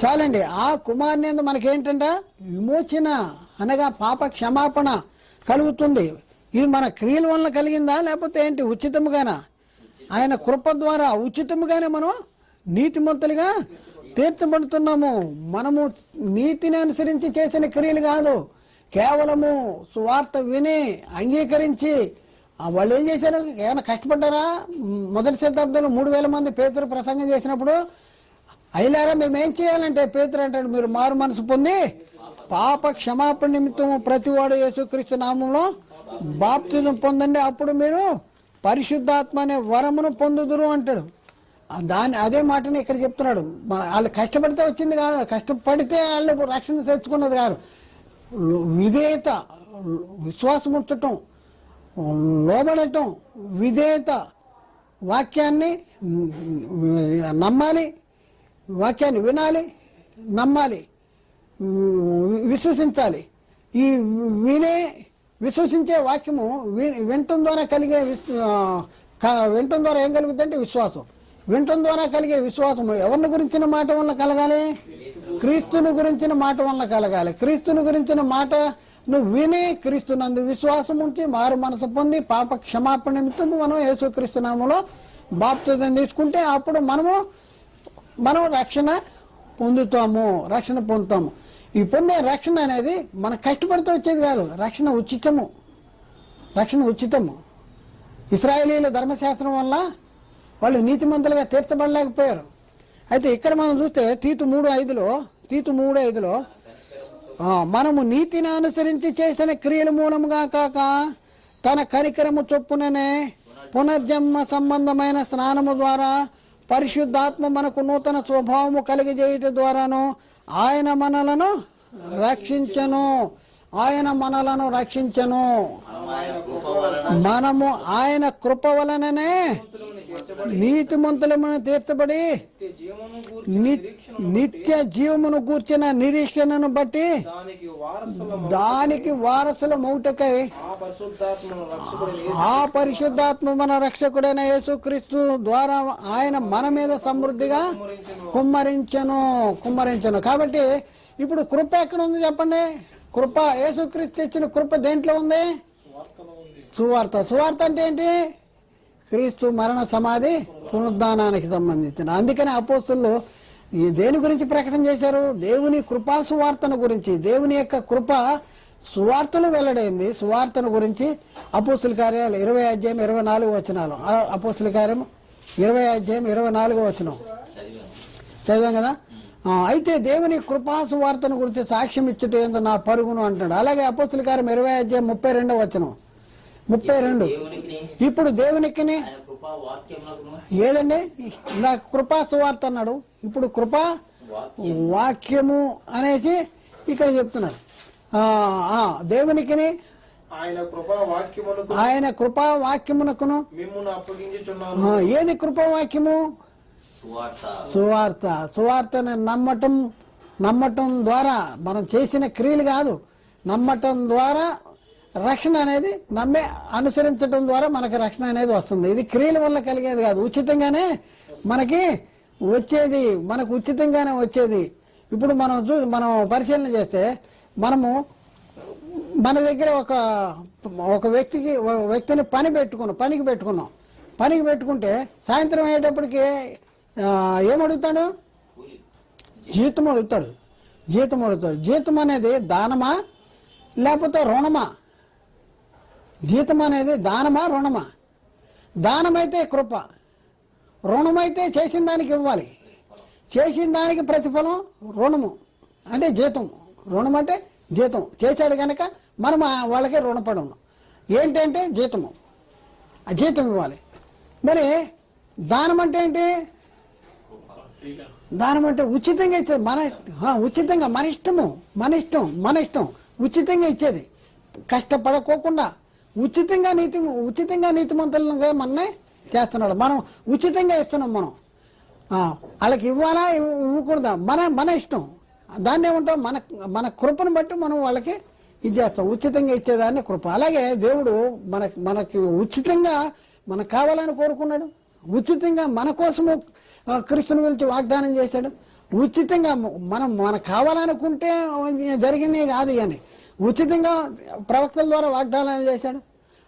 చాలండి. ఆ కుమారుని యందు మనకేంటంట? విమోచన అనగా పాప క్షమాపణ కలుగుతుంది. ఇది మన క్రియల వలన కలిగిందా లేకపోతే ఏంటి? ఉచితముగానా? ఆయన కృప ద్వారా ఉచితముగానే మనం నీతిమంతులుగా తీర్చబడుతున్నాము. మనము నీతిని అనుసరించి చేసిన క్రియలు కాదు, కేవలము సువార్త విని అంగీకరించి. వాళ్ళు ఏం చేశారు? ఏమైనా కష్టపడ్డారా? మొదటి శతాబ్దంలో 3000 మంది పేతురు ప్రసంగం చేసినప్పుడు, అయిలారా మేమేం చేయాలంటే, పేతురు అంటాడు, మీరు మారు మనసు పొంది పాప క్షమాపణ నిమిత్తము ప్రతివాడు యేసుక్రీస్తు నామంలో బాప్తిజం పొందండి, అప్పుడు మీరు పరిశుద్ధాత్మ అనే వరమును పొందుదురు అంటాడు. అదే మాటని ఇక్కడ చెప్తున్నాడు. వాళ్ళు కష్టపడితే వచ్చింది కాదు, కష్టపడితే వాళ్ళు రక్షణ తెచ్చుకున్నది కాదు. విధేయత, విశ్వాసం ఉంచటం, లోబడటం, విధేయత, వాక్యాన్ని నమ్మాలి, వాక్యాన్ని వినాలి, నమ్మాలి, విశ్వసించాలి. ఈ విశ్వసించే వాక్యము వినటం ద్వారా వినటం ద్వారా ఏం కలుగుతుందంటే విశ్వాసం. వినటం ద్వారా కలిగే విశ్వాసము ఎవరిని గురించిన మాట వల్ల కలగాలి? క్రీస్తుని గురించిన మాట వల్ల కలగాలి. క్రీస్తుని గురించిన మాటను విని క్రీస్తునందు విశ్వాసం ఉంచి మారు మనసు పొంది పాప క్షమాపణ నిమిత్తం మనం యేసుక్రీస్తు నామములో బాప్తిజం తీసుకుంటే అప్పుడు మనం రక్షణ పొందుతాము. ఈ పొందే రక్షణ అనేది మన కష్టపడితే వచ్చేది కాదు. రక్షణ ఉచితము. ఇశ్రాయేలీల ధర్మశాస్త్రం వల్ల వాళ్ళు నీతిమంతులుగా తీర్చబడలేకపోయారు. అయితే ఇక్కడ మనం చూస్తే తీతు 3:5లో మనము నీతిని అనుసరించి చేసిన క్రియల మూలముగా కాక తన కనికరము చొప్పుననే పునర్జన్మ సంబంధమైన స్నానము ద్వారా పరిశుద్ధాత్మ మనకు నూతన స్వభావము కలిగజేయుట ద్వారాను ఆయన మనలను రక్షించను. మనము ఆయన కృప వలననే నీతిమంతులమును తీర్చబడి నిత్య జీవమును గూర్చిన నిరీక్షణను బట్టి దానికి వారసులమౌటకై ఆ పరిశుద్ధాత్మ మన రక్షకుడైన యేసుక్రీస్తు ద్వారా ఆయన మన మీద సమృద్ధిగా కుమ్మరించను. కాబట్టి ఇప్పుడు కృప ఎక్కడ ఉంది చెప్పండి? కృప యేసుక్రీస్తు ఇచ్చిన కృప దేంట్లో ఉంది? సువార్త అంటే ఏంటి? క్రీస్తు మరణ సమాధి పునరుద్ధానానికి సంబంధించిన. అందుకని అపోస్తలులు దేని గురించి ప్రకటన చేశారు? దేవుని కృపా సువార్తను గురించి. దేవుని యొక్క కృప సువార్తలు వెల్లడైంది. సువార్తను గురించి అపోస్తల కార్యాలు 20:24 అపోస్తల కార్యం 20:24 చదివాం కదా. అయితే దేవుని కృపా సువార్తను గురించి సాక్ష్యం ఇచ్చుట ఏందో నా పరుగును అంటాడు. అలాగే అపోస్తల కార్యం 20:32 ఇప్పుడు దేవునికి ఏదండి నా కృపా సువార్త అన్నాడు, ఇప్పుడు కృపా వాక్యము అనేసి ఇక్కడ చెప్తున్నాడు. దేవునికి ఆయన కృపా వాక్యమునకును ఏది కృపా వాక్యము? సువార్తను నమ్మటం నమ్మటం ద్వారా, మనం చేసిన క్రియలు కాదు, నమ్మటం ద్వారా రక్షణ అనేది, నమ్మే అనుసరించడం ద్వారా మనకు రక్షణ అనేది వస్తుంది. ఇది క్రియల వల్ల కలిగేది కాదు, ఉచితంగానే మనకి వచ్చేది, మనకు ఉచితంగానే వచ్చేది. ఇప్పుడు మనం పరిశీలన చేస్తే, మనము మన దగ్గర ఒక వ్యక్తిని పనికి పెట్టుకుంటే సాయంత్రం అయ్యేటప్పటికి ఏమడుగుతాడు? జీతం అడుగుతాడు. జీతం అనేది దానమా లేకపోతే రుణమా? జీతం అనేది దానమా రుణమా? దానమైతే కృప, రుణమైతే చేసిన దానికి ఇవ్వాలి, చేసిన దానికి ప్రతిఫలం రుణము అంటే జీతం. రుణం అంటే జీతం, చేశాడు కనుక మనం వాళ్ళకి రుణపడి ఉన్నాం. ఏంటంటే జీతము, ఆ జీతం ఇవ్వాలి. మరి దానం అంటే ఏంటి? దానం అంటే ఉచితంగా ఇచ్చేది, ఉచితంగా మన ఇష్టం ఉచితంగా ఇచ్చేది, కష్టపడకోకుండా ఉచితంగా నీతిమంతులుగా మననే చేస్తున్నాడు. మనం ఉచితంగా ఇస్తున్నాం. మనం వాళ్ళకి ఇవ్వాలా ఇవ్వకూడదా మన ఇష్టం. దాన్ని ఏమంటాం? మన కృపను బట్టి మనం వాళ్ళకి ఇది చేస్తాం. ఉచితంగా ఇచ్చేదాన్ని కృప. అలాగే దేవుడు మనకి ఉచితంగా మనకు కావాలని కోరుకున్నాడు. ఉచితంగా మన కోసము క్రీస్తుని గురించి వాగ్దానం చేశాడు. ఉచితంగా మనకు కావాలనుకుంటే జరిగింది కాదు, కానీ ఉచితంగా ప్రవక్తల ద్వారా వాగ్దానాలు చేశాడు.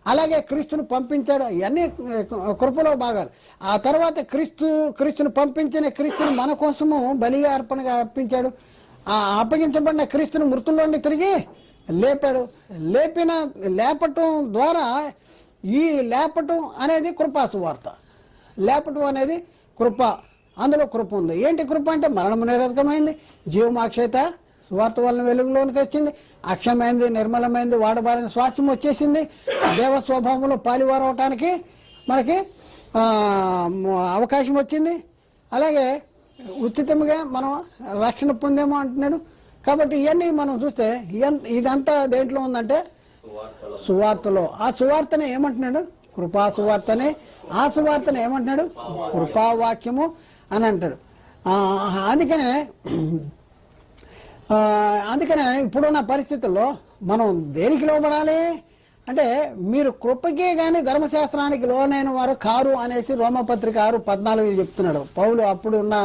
అలాగే క్రీస్తును పంపించాడు. ఇవన్నీ కృపలో భాగాలు. ఆ తర్వాత క్రీస్తును పంపించిన క్రీస్తుని మన కోసము బలిగా అర్పణగా అర్పించాడు. ఆ అప్పగించబడిన క్రీస్తును మృతుల్లో నుండి తిరిగి లేపాడు. లేపటం ద్వారా, ఈ లేపటం అనేది కృపా సువార్త. లేపటం అనేది కృప, అందులో కృప ఉంది. ఏంటి కృప అంటే? మరణము నిరర్ధకమైంది, జీవమాక్షేత సువార్త వలన వెలుగులోనికి వచ్చింది, అక్షయమైంది, నిర్మలమైంది, వాడబారిన స్వాస్థ్యం వచ్చేసింది, దేవ స్వభావంలో పాలివారు అవటానికి మనకి అవకాశం వచ్చింది. అలాగే ఉచితంగా మనం రక్షణ పొందేమో అంటున్నాడు. కాబట్టి ఇవన్నీ మనం చూస్తే ఇదంతా దేంట్లో ఉందంటే సువార్తలో. ఆ సువార్తనే ఏమంటున్నాడు? కృపా సువార్తనే. ఆ సువార్తనే ఏమంటున్నాడు? కృపావాక్యము అని అంటాడు. అందుకనే ఇప్పుడున్న పరిస్థితుల్లో మనం దేనికి లోబడాలి అంటే, మీరు కృపకే గాని ధర్మశాస్త్రానికి లోనైన వారు కారు అనేసి రోమపత్రిక 6:14 చెప్తున్నాడు పౌలు. అప్పుడు ఉన్న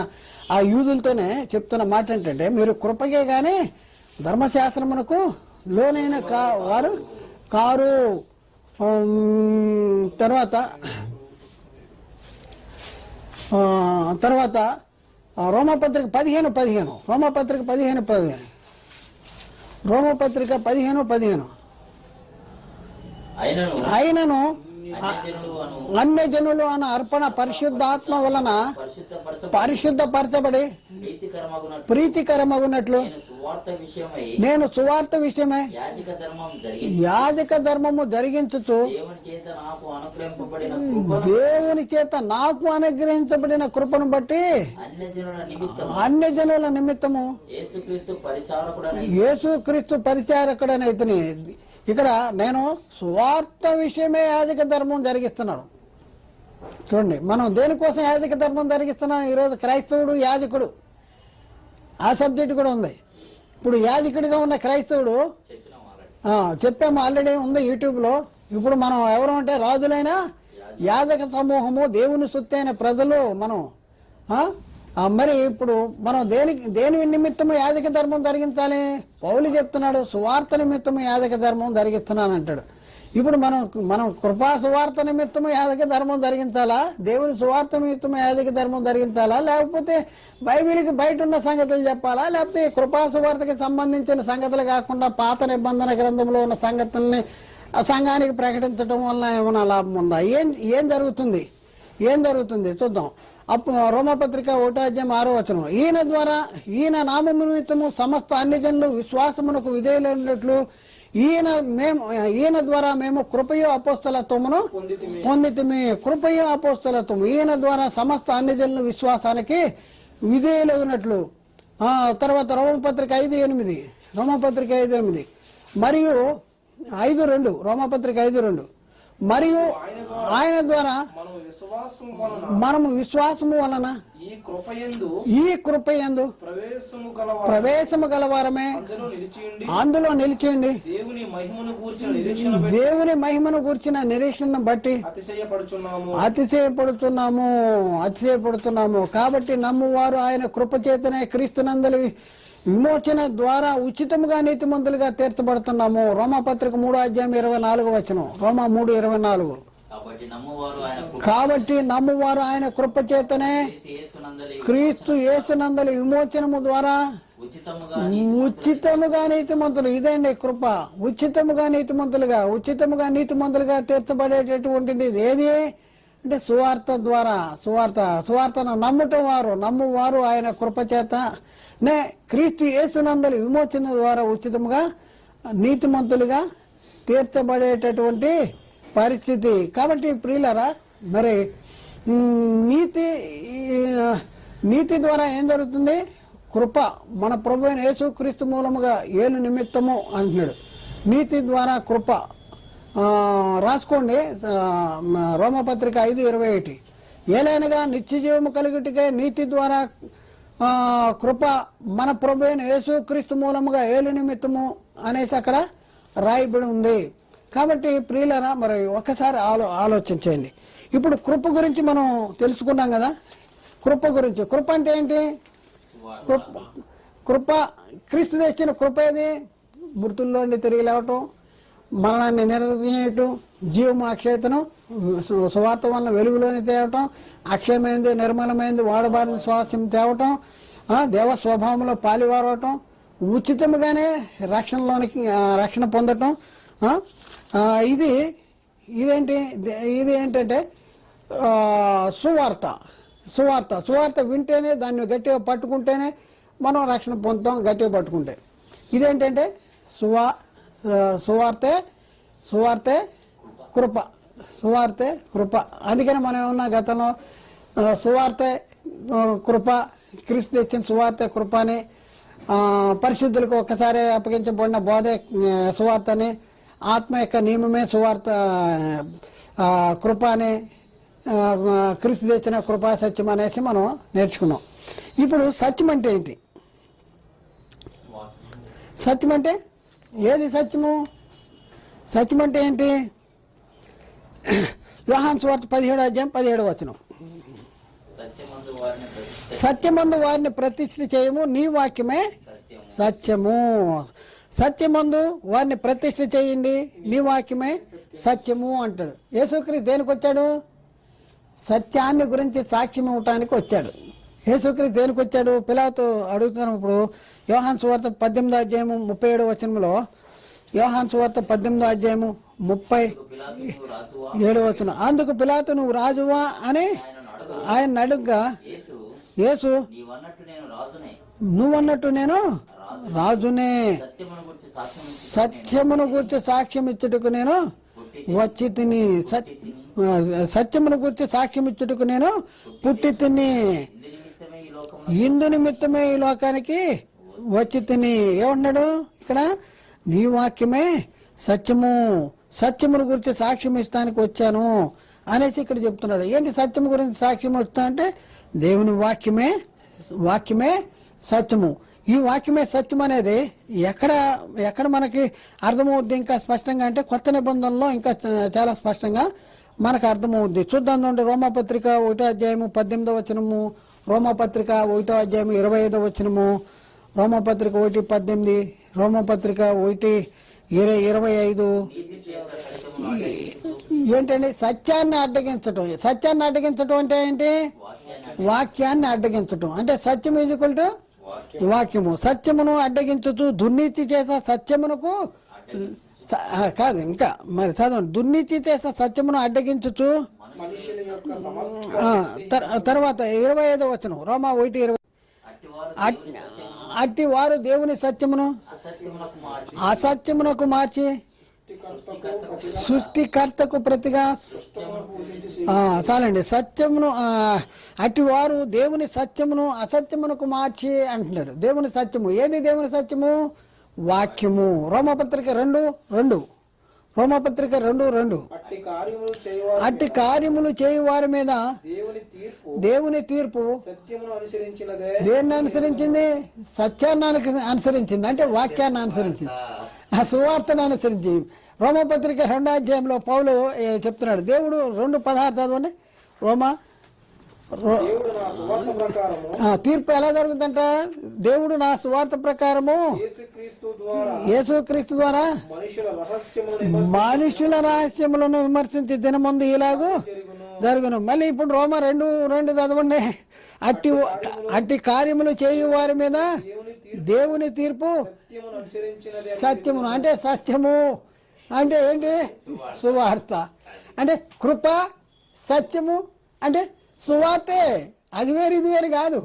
ఆ యూదులతోనే చెప్తున్న మాట ఏంటంటే, మీరు కృపకే గాని ధర్మశాస్త్రమునకు లోనైన వారు కారు. తర్వాత రోమపత్రిక 15:15 అయినను అన్యజనులు అన్న అర్పణ పరిశుద్ధాత్మ వలన పరిశుద్ధపరచబడి ప్రీతికరమగునట్లు నేను సువార్త విషయమై యాజక ధర్మము జరిగించుచు దేవుని చేత నాకు అనుగ్రహించబడిన కృపను బట్టి అన్యజనుల నిమిత్తము యేసుక్రీస్తు పరిచారకుడని ఇతని. ఇక్కడ నేను సువార్త విషయమే యాజక ధర్మం జరిగిస్తున్నాను. చూడండి, మనం దేనికోసం యాజక ధర్మం జరిగిస్తున్నాం? ఈరోజు క్రైస్తవుడు యాజకుడు, ఆ సబ్జెక్ట్ కూడా ఉంది. ఇప్పుడు యాజకుడిగా ఉన్న క్రైస్తవుడు చెప్పాము, ఆల్రెడీ ఉంది యూట్యూబ్లో. ఇప్పుడు మనం ఎవరు అంటే రాజులైన యాజక సమూహము, దేవుని సొత్తైన ప్రజలు మనం. మరి ఇప్పుడు మనం దేని నిమిత్తము యాజక ధర్మం జరిగించాలి? పౌలు చెప్తున్నాడు, సువార్త నిమిత్తము యాజక ధర్మం జరిగిస్తున్నాను అంటాడు. ఇప్పుడు మనం కృపా సువార్త నిమిత్తము యాజక ధర్మం జరిగించాలా? దేవుని సువార్త నిమిత్తము యాజక ధర్మం జరిగించాలా? లేకపోతే బైబిల్కి బయట ఉన్న సంగతులు చెప్పాలా? లేకపోతే కృపా సువార్తకి సంబంధించిన సంగతులు కాకుండా పాత నిబంధన గ్రంథంలో ఉన్న సంగతుల్ని సంఘానికి ప్రకటించడం వల్ల ఏమైనా లాభం ఉందా? ఏం జరుగుతుంది చూద్దాం. రోమపత్రిక 1:6 ఈయన నామము నిమిత్తము సమస్త అన్ని జనులు విశ్వాసమునకు విధేయులైనట్లు ఈయన ద్వారా మేము కృపయో అపోస్తలత్వమును పొందితిమి. కృపయో అపోస్తలత్వము, ఈయన ద్వారా సమస్త అన్ని జనులు విశ్వాసానికి విధేయులైనట్లు. తర్వాత రోమపత్రిక 5:8 మరియు 5:2 మరియు ఆయన ద్వారా మనము విశ్వాసము వలన ఈ కృపయందు ప్రవేశము గలవారమే అందులో నిలిచేయండి. దేవుని మహిమను గూర్చిన నిరీక్షణ బట్టి అతిశయపడుతున్నాము. కాబట్టి నమ్మువారు ఆయన కృపచేతనే క్రీస్తునందలి విమోచన ద్వారా ఉచితముగా నీతిమంతులుగా తీర్చబడుతున్నాము. రోమాపత్రిక 3:24 రోమా 3:24. కాబట్టి నమ్మువారు ఆయన కృపచేతనే క్రీస్తు యేసునందలి విమోచనము ద్వారా ఉచితముగా నీతిమంతులు. ఇదండి కృప. ఉచితముగా నీతిమంతులుగా తీర్చబడేటటువంటిది ఏది అంటే సువార్త ద్వారా. సువార్తను నమ్మువారు ఆయన కృపచేత క్రీస్తు యేసునందలి విమోచన ద్వారా ఉచితముగా నీతిమంతులుగా తీర్చబడేటటువంటి పరిస్థితి. కాబట్టి ప్రియులారా, మరి నీతి ద్వారా ఏం జరుగుతుంది? కృప మన ప్రభు అయిన యేసుక్రీస్తు మూలముగా ఏలు నిమిత్తము అంటున్నాడు. నీతి ద్వారా కృప. రాసుకోండి, రోమపత్రిక 5:21. ఏలైనగా నిత్యజీవము కలుగుటకై నీతి ద్వారా కృప మన ప్రభు అయిన యేసుక్రీస్తు మూలముగా ఏలు నిమిత్తము అనేసి అక్కడ రాయబడి ఉంది. కాబట్టి ప్రియులరా, మరి ఒక్కసారి ఆలోచించండి. ఇప్పుడు కృప గురించి మనం తెలుసుకున్నాం కదా. కృప గురించి. కృప అంటే ఏంటి? కృప క్రీస్తు తెచ్చిన కృప ఏది? మృతుల్లోండి తిరిగి లేవటం, మరణాన్ని నిర్ణయించటం, జీవము అక్షయతను సువార్త వలన వెలుగులోని తేవటం, అక్షయమైంది నిర్మలమైంది వాడబారిన స్వాస్థ్యం తేవటం, దేవ స్వభావంలో పాలివారవటం, ఉచితముగానే రక్షణ పొందటం. ఇది ఏంటంటే సువార్త వింటేనే, దాన్ని గట్టిగా పట్టుకుంటేనే మనం రక్షణ పొందుతాం. గట్టిగా పట్టుకుంటే ఇదేంటంటే సువార్తే కృప. అందుకని మనం ఏమన్నా గతంలో సువార్తే కృప, క్రీస్తు తెచ్చిన సువార్తే కృప అని, పరిశుద్ధులకు ఒక్కసారి అప్పగించబడిన బోధే సువార్త అని, ఆత్మ యొక్క నియమమే సువార్త కృప అని, క్రీస్తు తెచ్చిన కృపా సత్యం అనేసి మనం నేర్చుకున్నాం. ఇప్పుడు సత్యం అంటే ఏంటి? సత్యం అంటే ఏది? సత్యం అంటే ఏంటి? యోహాను సువార్త 17:17. సత్యమందు వారిని ప్రతిష్ఠ చేయము, నీ వాక్యమే సత్యము. సత్యమందు వారిని ప్రతిష్ఠ చేయండి, నీ వాక్యమే సత్యము అంటాడు. యేసుక్రీస్తు దేనికి వచ్చాడు? సత్యాన్ని గురించి సాక్ష్యం ఇవ్వటానికి వచ్చాడు. యేసుక్రీస్తు దేనికి వచ్చాడు? పిలాతు అడుగుతున్నప్పుడు యోహాను సువార్త 18:37 యోహాను సువార్త 18:37 అందుకు పిలాతు నువ్వు రాజువా అని ఆయన అడుగ్గా యేసు నువ్వన్నట్టు నేను రాజునే, సత్యమును గురించి సాక్ష్యం ఇచ్చుటకు నేను వచ్చి తిని, సత్యమును గురించి సాక్ష్యం ఇచ్చుటకు నేను పుట్టి తిని, ఇందు నిమిత్తమే ఈ లోకానికి వచ్చి తిని. ఏమన్నాడు ఇక్కడ? నీ వాక్యమే సత్యమును గురించి సాక్ష్యం ఇస్తానికి వచ్చాను అనేసి ఇక్కడ చెప్తున్నాడు. ఏంటి సత్యము గురించి సాక్ష్యం వస్తా అంటే దేవుని వాక్యమే సత్యము. ఈ వాక్యమే సత్యం అనేది ఎక్కడ మనకి అర్థమవుద్ది ఇంకా స్పష్టంగా అంటే కొత్త నిబంధనలో ఇంకా చాలా స్పష్టంగా మనకు అర్థమవుద్ది. చూద్దాం. రోమాపత్రిక 1:18, రోమాపత్రిక 1:25, రోమాపత్రిక 1:18, రోమాపత్రిక 1:25. ఏంటండి? సత్యాన్ని అడ్డగించటం అంటే ఏంటి? వాక్యాన్ని అడ్డగించటం అంటే సత్యం ఈక్వల్ టు వాక్యము. సత్యమును అడ్డగించుతూ దుర్నీతి చేసే సత్యమునకు కాదు, ఇంకా మరి చదవండి. దుర్నీతి చేసే సత్యమును అడ్డగించుచు. తర్వాత 25 రోమా 1:20 అట్టి వారు దేవుని సత్యమును అసత్యమునకు మార్చి సృష్టికర్తకు ప్రతిగా చాలండి. సత్యమును అట్టి వారు దేవుని సత్యమును అసత్యమునకు మార్చి అంటున్నాడు. దేవుని సత్యము ఏది? దేవుని సత్యము వాక్యము. రోమపత్రిక 2:2 రోమపత్రిక 2:2. అట్టి కార్యములు చేయు వారి మీద దేవుని తీర్పు దేన్ని అనుసరించింది? సత్యాన్ని అనుసరించింది, అంటే వాక్యాన్ని అనుసరించింది, ఆ సువార్తను అనుసరించి. రోమపత్రిక 2వ అధ్యాయంలో పౌలు చెప్తున్నాడు. దేవుడు 2:16 చదవండి. తీర్పు ఎలా జరుగుతుందంట? దేవుడు నా సువార్త ప్రకారము యేసుక్రీస్తు ద్వారా మనుషుల రహస్యములను విమర్శించి దినమందు ఇలాగూ జరుగును. మళ్ళీ ఇప్పుడు రోమా 2:2 చదవండి. అట్టి కార్యములు చేయు వారి మీద దేవుని తీర్పు సత్యమును, అంటే సత్యము అంటే ఏంటి? సువార్త. అంటే కృప, సత్యము అంటే సువార్తే. అది వేరు ఇది వేరు కాదు,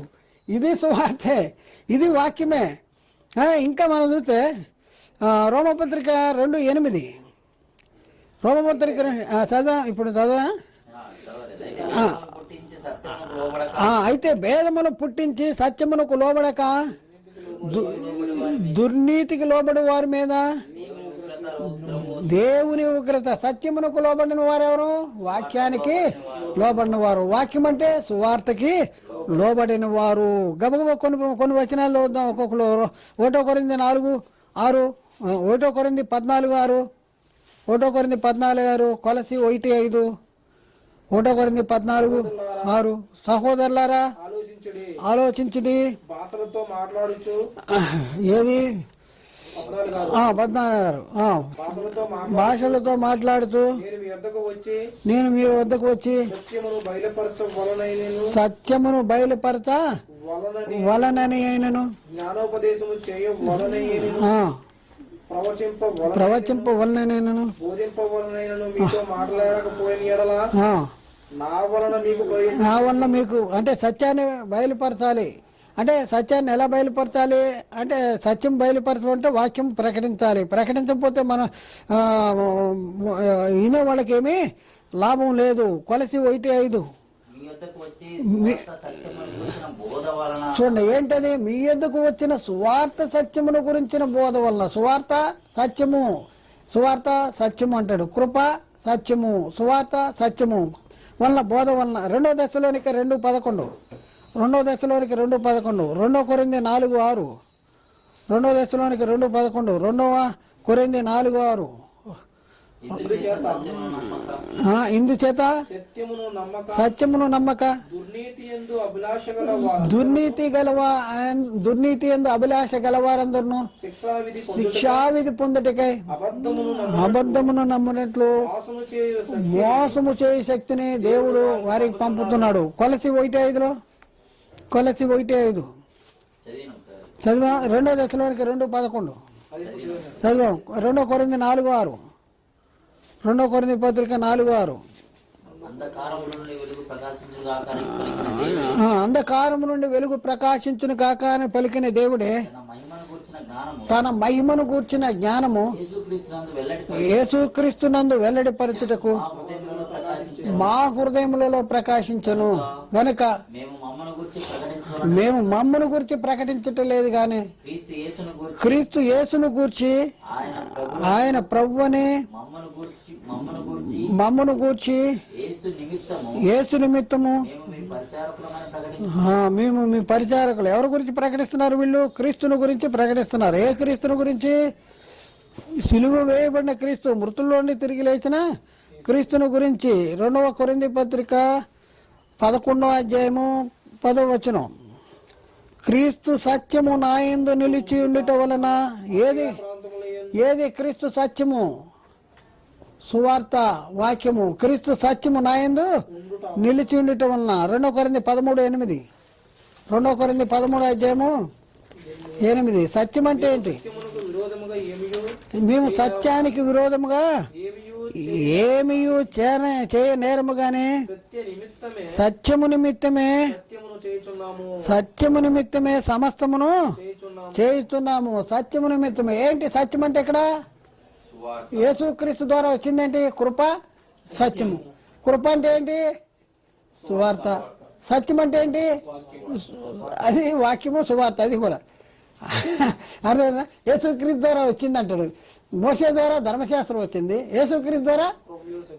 ఇది సువార్తే, ఇది వాక్యమే. ఇంకా మనం చూస్తే రోమపత్రిక 2:8. రోమపత్రిక చదవా, ఇప్పుడు చదవా. అయితే భేదమును పుట్టించి సత్యమునకు లోబడక దుర్నీతికి లోబడి వారి మీద దేవుని ఉగ్రత. సత్యమునకు లోబడిన వారెవరు? వాక్యానికి లోబడిన వారు. వాక్యం అంటే సువార్తకి లోబడిన వారు. గబగబ కొన్ని వచనాలు చూద్దాం ఒక్కొక్కరు. 1 కొరింథీ 4:6, 1 కొరింథీ 14:6, 1 కొరింథీ 14:6, కొలసి 1:5, 1 కొరింథీ 14:6. సహోదరులారా ఆలోచించుడి. ఏది? 14 భాషలతో మాట్లాడుతూ నేను మీ వద్దకు వచ్చి సత్యమును బయలుపరచ వలనని అయినను ప్రవచింపవలనైనను నా వలన మీకు, అంటే సత్యాన్ని బయలుపరచాలి. అంటే సత్యాన్ని ఎలా బయలుపరచాలి? అంటే సత్యం బయలుపరచాలంటే వాక్యం ప్రకటించాలి. ప్రకటించకపోతే మనం వినే వాళ్ళకేమీ లాభం లేదు. కొలసి 1:5 చూడండి. ఏంటది? మీ యొద్దకు వచ్చిన సువార్త సత్యమును గురించిన బోధ వలన. సువార్త సత్యము, సువార్త సత్యము అంటాడు. కృప సత్యము, సువార్త సత్యము వలన, బోధ వలన. 2 దశలోనిక 2:11, 2 దశలోనిక 2:11, 2 కొరింథీ 4:6, 2 దశలోనిక 2:11, 2 కొరింథీ 4:6. ఇందుచేత సత్యమును నమ్మక దుర్నీతి యందు అభిలాష గలవారందరూ శిక్షావిధి పొందుటకై అబద్ధమును నమ్మునట్లు మోసము చేయ శక్తిని దేవుడు వారికి పంపుతున్నాడు. కొలసి 1:5 చదివా. 2 దశలోనిక 2:11 చదివాం. 2 కొరింథీ 4:6, 2 కొరింథీ పత్రిక 4:6. అంధకారము నుండి వెలుగు ప్రకాశించును కాక అని పలికిన దేవుడే తన మహిమను గూర్చిన జ్ఞానము యేసుక్రీస్తునందు వెల్లడిపరచుటకు మా హృదయములలో ప్రకాశించను గనుక మేము మమ్మను గురించి ప్రకటించటం లేదు గాని క్రీస్తు యేసును గూర్చి, ఆయన ప్రభువని మమ్మను గూర్చి యేసు నిమిత్తము మేము మీ పరిచారకులు. ఎవరి గురించి ప్రకటిస్తున్నారు వీళ్ళు? క్రీస్తుని గురించి ప్రకటిస్తున్నారు. ఏ క్రీస్తుని గురించి? సిలువ వేయబడిన క్రీస్తు, మృతుల్లోండి తిరిగి లేచిన క్రీస్తుని గురించి. 2 కొరింథీ పత్రిక 11వ అధ్యాయము 10వ వచనం. క్రీస్తు సత్యము నాయందు నిలిచి ఉండుట వలన. ఏది క్రీస్తు సత్యము? సువార్త వాక్యము. క్రీస్తు సత్యము నాయందు నిలిచి ఉండుట వలన. 2 కొరింథీ 13:8, 2 కొరింథీ 13వ అధ్యాయము 8. సత్యం అంటే ఏంటి? మేము సత్యానికి విరోధముగా ఏమీ చేయ నేరముగానే సత్యము నిమిత్తమే సమస్తమును చేయుచున్నాము. సత్యము నిమిత్తమే. ఏంటి సత్యం అంటే? ఇక్కడ యేసుక్రీస్తు ద్వారా వచ్చిందేంటి? కృప, సత్యము. కృప అంటే ఏంటి? సువార్త. సత్యం అంటే ఏంటి? అది వాక్యము, సువార్త. అది కూడా అర్థమైందా? యేసుక్రీస్తు ద్వారా వచ్చింది అంటాడు. మోషే ద్వారా ధర్మశాస్త్రం వచ్చింది, యేసుక్రీస్తు ద్వారా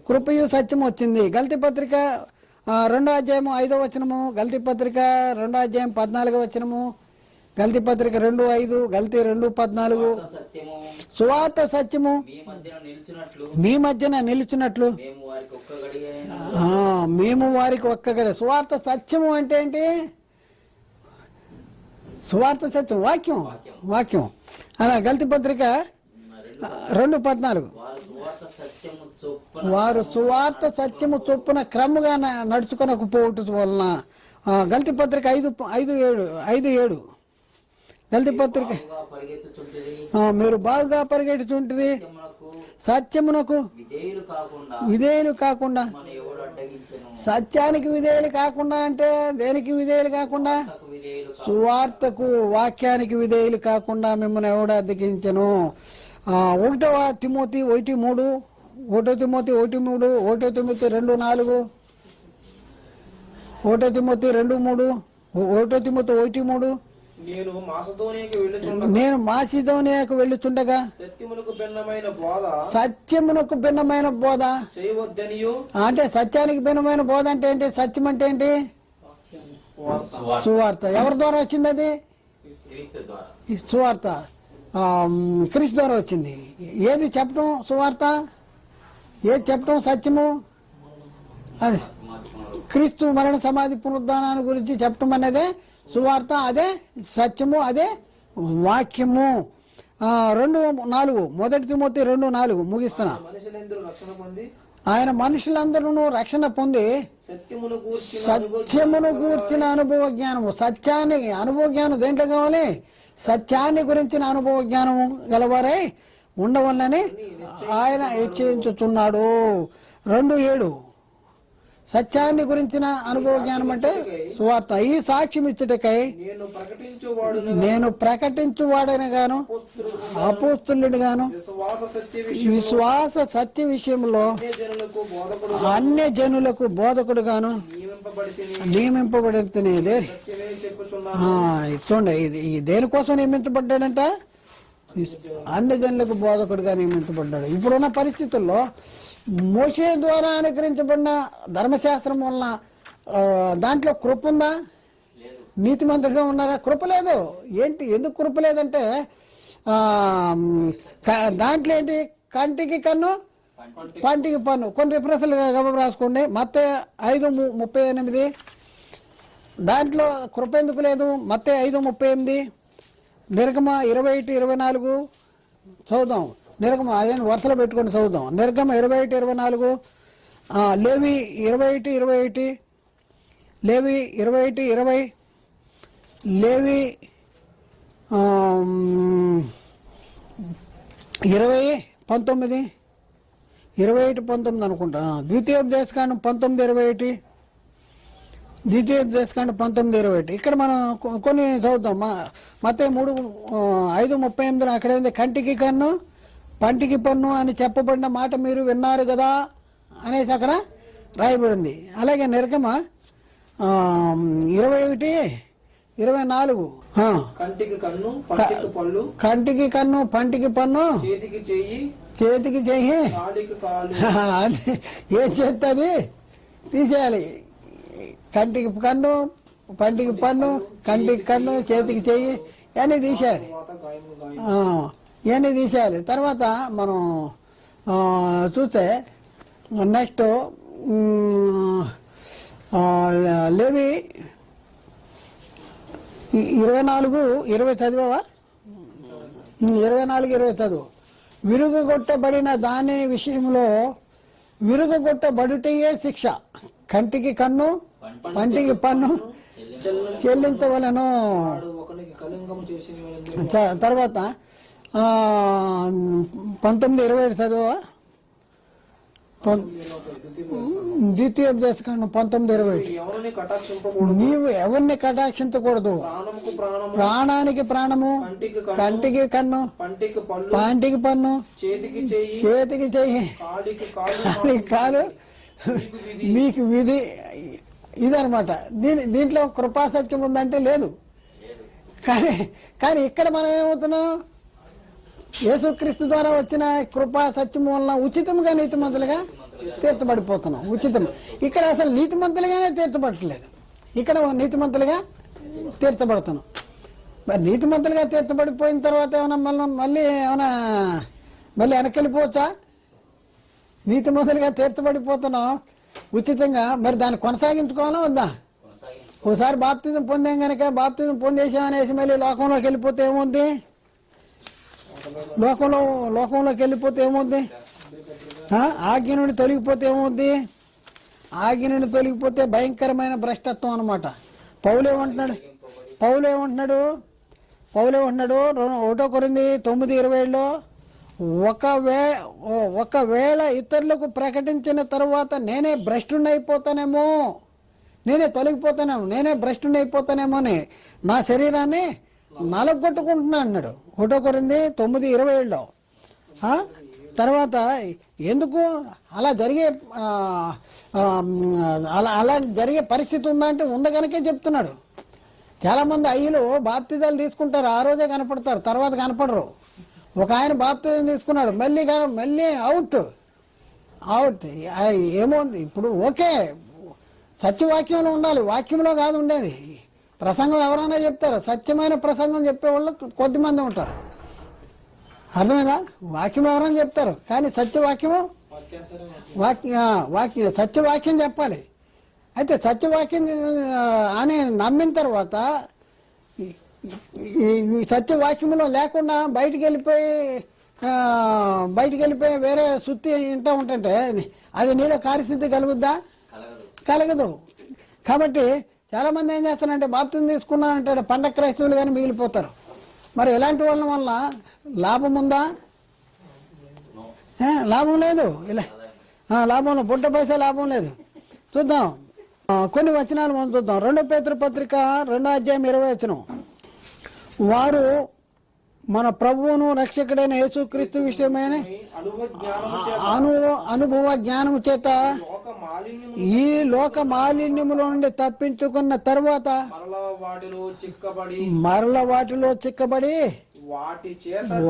కృపయు సత్యం వచ్చింది. గల్తీ పత్రిక 2వ అధ్యాయము 5వ వచనము, గల్తీ పత్రిక 2వ అధ్యాయం 14వ వచనము, గల్తీ పత్రిక 2:5, గల్తీ 2:14. సువార్త సత్యము మీ మధ్యన నిలిచినట్లు మేము వారికి ఒక్కగడే. సువార్త సత్యము అంటే ఏంటి? సువార్త సత్యం వాక్యం అలా. గల్తీ పత్రిక 2:14, వారు సువార్త సత్యము చొప్పున క్రమగా నడుచుకొనకపోవటం వలన. గల్తీ పత్రిక 5:7, గల్తీ పత్రిక మీరు బాగా పరిగెట్టుచుంటిరి, సత్యమునకు విధేయులు కాకుండా. సత్యానికి విధేయులు కాకుండా అంటే దేనికి విధేయులు కాకుండా? సువార్తకు, వాక్యానికి విధేయులు కాకుండా మిమ్మల్ని ఎవడు అద్దెకించెను? 1వ Timothy 1:3, 1 Timothy 1:3, 1 Timothy 2:4, 1 Timothy 2:3, 1 Timothy 1:3. నేను మాసిదోనియాకు వెళ్ళుచుండగా సత్యమునకు భిన్నమైన బోధ అంటే, సత్యానికి భిన్నమైన బోధ అంటే ఏంటి? సత్యం అంటే ఏంటి? సువార్త. ఎవరి ద్వారా వచ్చింది అది? సువార్త క్రీస్తు ద్వారా వచ్చింది. ఏది చెప్పడం సువార్త? ఏది చెప్పడం సత్యము? అది క్రీస్తు మరణ సమాధి పునరుద్ధానాన్ని గురించి చెప్పడం అనేది సువార్త, అదే సత్యము, అదే వాక్యము. 2:4, 1 తిమోతి 2:4 ముగిస్తున్నా. ఆయన మనుషులందరూ రక్షణ పొంది సత్యమును గూర్చిన అనుభవ జ్ఞానము. సత్యాన్ని అనుభవ జ్ఞానం దేంట్లో కావాలి? సత్యాన్ని గురించిన అనుభవ జ్ఞానము గలవారై ఉండవల్లని ఆయన హెచ్చరించుతున్నాడు. 2:7 సత్యాన్ని గురించిన అనుభవ జ్ఞానం అంటే సువార్త. ఈ సాక్ష్యం ఇచ్చుటకై నేను ప్రకటించువాడని గాను అపోస్తులుని గాను విశ్వాస సత్య విషయంలో అన్య జనులకు బోధకుడు గాను నియమింపబడితే. చూడండి, ఇది దేనికోసం నియమించబడ్డాడంట? అన్ని జనులకు బోధకుడుగా నియమించబడ్డాడు. ఇప్పుడున్న పరిస్థితుల్లో మోషే ద్వారా అనుగ్రహించబడిన ధర్మశాస్త్రం వలన దాంట్లో కృప ఉందా? నీతిమంతుడిగా ఉన్నారా? కృప లేదు. ఏంటి? ఎందుకు కృప లేదంటే దాంట్లో ఏంటి? కంటికి కన్ను, పంటికి పన్ను. కొన్ని రిఫరెన్స్లు గబం రాసుకోండి. మత్తయి 5:38 దాంట్లో కృప ఎందుకు లేదు? మత్తయి 5:38, నిర్గమ 21:24 చదువుదాం. నిర్గమ అదే వరుసలో పెట్టుకొని చదువుదాం. నిర్గమ 21:24, లేవి 21:21, లేవి 21:20, లేవి 20:19, 21:19 అనుకుంటా. ద్వితీయోపదేశకాండం 19:21, ద్వితీయోపదేశకాండం 19:21. ఇక్కడ మనం కొన్ని చదువుతాం. మత్తయి 5:38 అక్కడ ఏంది? కంటికి కన్ను, పంటికి పన్ను అని చెప్పబడిన మాట మీరు విన్నారు కదా అనేసి అక్కడ రాయబడింది. అలాగే నిర్గమ 21:24 కంటికి కన్ను, పంటికి పన్ను, చేతికి చెయ్యి. అది ఏం చేస్తుంది? తీసేయాలి. కంటికి కన్ను, పంటికి పన్ను, కంటికి కన్ను, చేతికి చెయ్యి ఇవన్నీ తీసేయాలి. ఇవన్నీ తీసేయాలి. తర్వాత మనం చూస్తే నెక్స్ట్ లేవి 24:20 చదివావా? 24:20 చదువు. విరుగుగొట్టబడిన దాని విషయంలో విరుగుగొట్టబడుటయే శిక్ష. కంటికి కన్ను, పంటికి పన్ను చెల్లించవలను. తర్వాత 19:27 చదువా? ద్వితీయోపదేశకాండం 19:21 నీవు ఎవరిని కటాక్షించకూడదు. ప్రాణానికి ప్రాణము, కంటికి కన్ను, పంటికి పన్ను, చేతికి చెయ్యి, కాలు మీకు విధి. ఇదనమాట. దీంట్లో కృపాసత్యం ఉందంటే లేదు. కానీ కానీ ఇక్కడ మనం ఏమవుతున్నాం, యేసుక్రీస్తు ద్వారా వచ్చిన కృపా సత్యం వలన ఉచితంగా నీతిమంతులుగా తీర్చబడిపోతున్నాం. ఉచితం. ఇక్కడ అసలు నీతిమంతులుగానే తీర్చబడట్లేదు, ఇక్కడ నీతిమంతులుగా తీర్చబడుతున్నాం. మరి నీతిమంతులుగా తీర్చబడిపోయిన తర్వాత ఏమైనా మళ్ళీ వెనక్కి వెళ్ళిపోవచ్చా? నీతిమంతులుగా తీర్చబడిపోతున్నాం ఉచితంగా, మరి దాన్ని కొనసాగించుకోవాలా వద్దా? ఒకసారి బాప్తిజం పొందాం కనుక బాప్తిజం పొందేసామనేసి మళ్ళీ లోకంలోకి వెళ్ళిపోతే ఏముంది? లోకంలోకి వెళ్ళిపోతే ఏముంది? ఆజ్ఞ నుండి తొలగిపోతే ఏమవుద్ది? ఆజ్ఞ నుండి తొలగిపోతే భయంకరమైన భ్రష్టత్వం అనమాట. పౌలేమంటున్నాడు 1 కొరింథీ 9:27లో ఒకవేళ ఇతరులకు ప్రకటించిన తర్వాత నేనే భ్రష్టుని అయిపోతానేమో, నేనే తొలగిపోతానేమో, నేనే భ్రష్టుని అయిపోతానేమో అని నా శరీరాన్ని నలగొట్టుకుంటున్నా అన్నాడు 1 కొరింథీ 9:27లో. తర్వాత ఎందుకు అలా జరిగే పరిస్థితి ఉందా అంటే ఉంది కనుకే చెప్తున్నాడు. చాలా మంది అయ్యలు బాప్తిజాలు తీసుకుంటారు, ఆ రోజే కనపడతారు, తర్వాత కనపడరు. ఒక ఆయన బాప్తిజం తీసుకున్నాడు, మళ్ళీ అవుట్. ఏమోంది ఇప్పుడు? ఓకే, సత్యవాక్యంలో ఉండాలి, వాక్యంలో కాదు ఉండేది. ప్రసంగం ఎవరైనా చెప్తారు, సత్యమైన ప్రసంగం చెప్పేవాళ్ళు కొద్దిమంది ఉంటారు. అర్థమైందా? వాక్యం ఎవరైనా చెప్తారు, కానీ సత్యవాక్యము సత్యవాక్యం చెప్పాలి. అయితే సత్యవాక్యం అని నమ్మిన తర్వాత ఈ సత్యవాక్యంలో లేకుండా బయటికి వెళ్ళిపోయి వేరే సుత్తి వింటూ ఉంటుంటే అది నీలో కార్యసిద్ధి కలుగుద్దా? కలగదు. కాబట్టి చాలా మంది ఏం చేస్తారంటే బాప్తిజం తీసుకున్నారంటే పండగ క్రైస్తవులు కానీ మిగిలిపోతారు. మరి ఇలాంటి వాళ్ళ వల్ల లాభం ఉందా? లాభం లేదు. లాభంలో బుట్ట పైసా లాభం లేదు. చూద్దాం కొన్ని వచనాలు మనం చూద్దాం. 2 పేతురు పత్రిక 2:20. వారు మన ప్రభువును రక్షకుడైన యేసుక్రీస్తు విషయమైన అనుభవ జ్ఞానము చేత ఈ లోక మాలిన్యములో నుండి తప్పించుకున్న తర్వాత మరల వాటిలో చిక్కబడి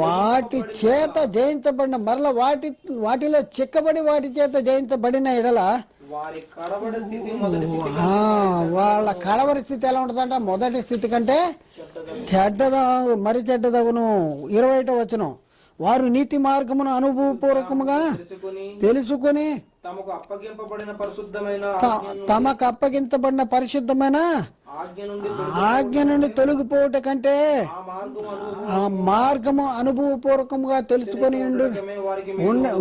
వాటి చేత జయించబడిన వాటిలో చిక్కబడి వాటి చేత జయించబడిన ఎడల వాళ్ళ కడవరి స్థితి ఎలా ఉంటుందంట? మొదటి స్థితి కంటే చెడ్డదగును. 21వ వచనం. వారు నీతి మార్గమును అనుభవపూర్వకముగా తెలుసుకుని తమకు అప్పగించబడిన పరిశుద్ధమైన ఆజ్ఞ నుండి తొలగిపోవట కంటే ఆ మార్గము అనుభవపూర్వకంగా తెలుసుకొని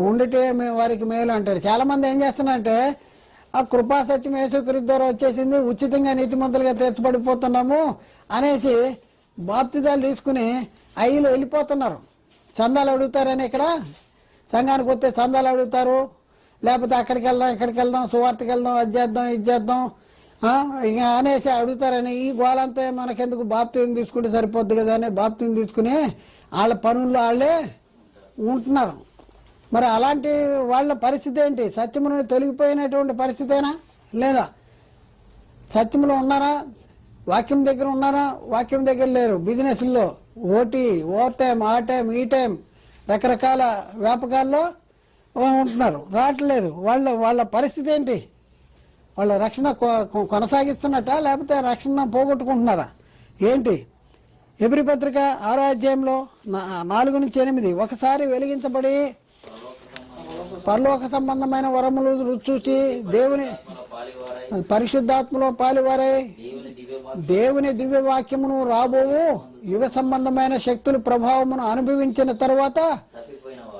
ఉండటే వారికి మేలు అంటాడు. చాలా మంది ఏం చేస్తున్నారంటే ఆ కృపా సత్యం యేసుక్రీస్తు ద్వారా వచ్చేసింది, ఉచితంగా నీతిమంతులుగా తీర్చబడిపోతున్నాము అనేసి బాప్తిజాలు తీసుకుని అయ్యలు వెళ్ళిపోతున్నారు. చందాలు అడుగుతారని ఇక్కడ సంఘానికి వస్తే చందాలు అడుగుతారు, లేకపోతే అక్కడికి వెళ్దాం సువార్తకి వెళ్దాం, అది చేద్దాం ఇది చేద్దాం ఇక అనేసి అడుగుతారని ఈ గోలంతా మనకెందుకు, బాప్తిజం తీసుకుంటే సరిపోద్ది కదా అని బాప్తిజం తీసుకుని వాళ్ళ పనుల్లో వాళ్ళే ఉంటున్నారు. మరి అలాంటి వాళ్ళ పరిస్థితి ఏంటి? సత్యము నుండి తొలగిపోయినటువంటి పరిస్థితేనా లేదా? సత్యంలో ఉన్నారా? వాక్యం దగ్గర ఉన్నారా? వాక్యం దగ్గర లేరు. బిజినెస్లో ఓవర్ టైం, ఆ టైం, ఈ టైం రకరకాల వ్యాపకాల్లో ఉంటున్నారు, రావట్లేదు. వాళ్ళ పరిస్థితి ఏంటి? వాళ్ళ రక్షణ కొనసాగిస్తున్నట్ట లేకపోతే రక్షణ పోగొట్టుకుంటున్నారా ఏంటి? ఎబ్రీ పత్రిక 6:4-8 ఒకసారి వెలిగించబడి పరలోక సంబంధమైన వరములు రుచి దేవుని పరిశుద్ధాత్మలో పాలివారై దేవుని దివ్య వాక్యమును రాబోవు యుగ సంబంధమైన శక్తుల ప్రభావమును అనుభవించిన తర్వాత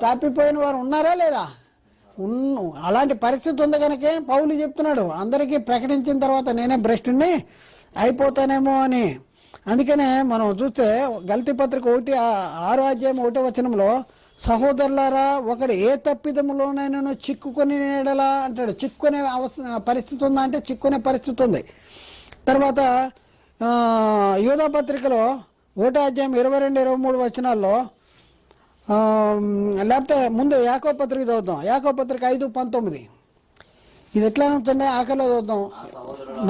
తప్పిపోయిన వారు ఉన్నారా లేదా? అలాంటి పరిస్థితి ఉంది కనుకే పౌలు చెప్తున్నాడు అందరికీ ప్రకటించిన తర్వాత నేనే భ్రష్టుని అయిపోతానేమో అని. అందుకనే మనం చూస్తే గలతీ పత్రిక 6:1 సహోదరులారా ఒకడు ఏ తప్పిదములోనైనా చిక్కుకొని నేడలా అంటాడు. చిక్కునే పరిస్థితి ఉందా అంటే చిక్కునే పరిస్థితి ఉంది. తర్వాత యూదా పత్రికలో 1:22-23 లేకపోతే ముందు యాకోబు పత్రిక చదువుతాం. యాకోబు పత్రిక 5:19 ఇది ఎట్లా ఉంటుంది? ఆకలిలో చదువుతాం.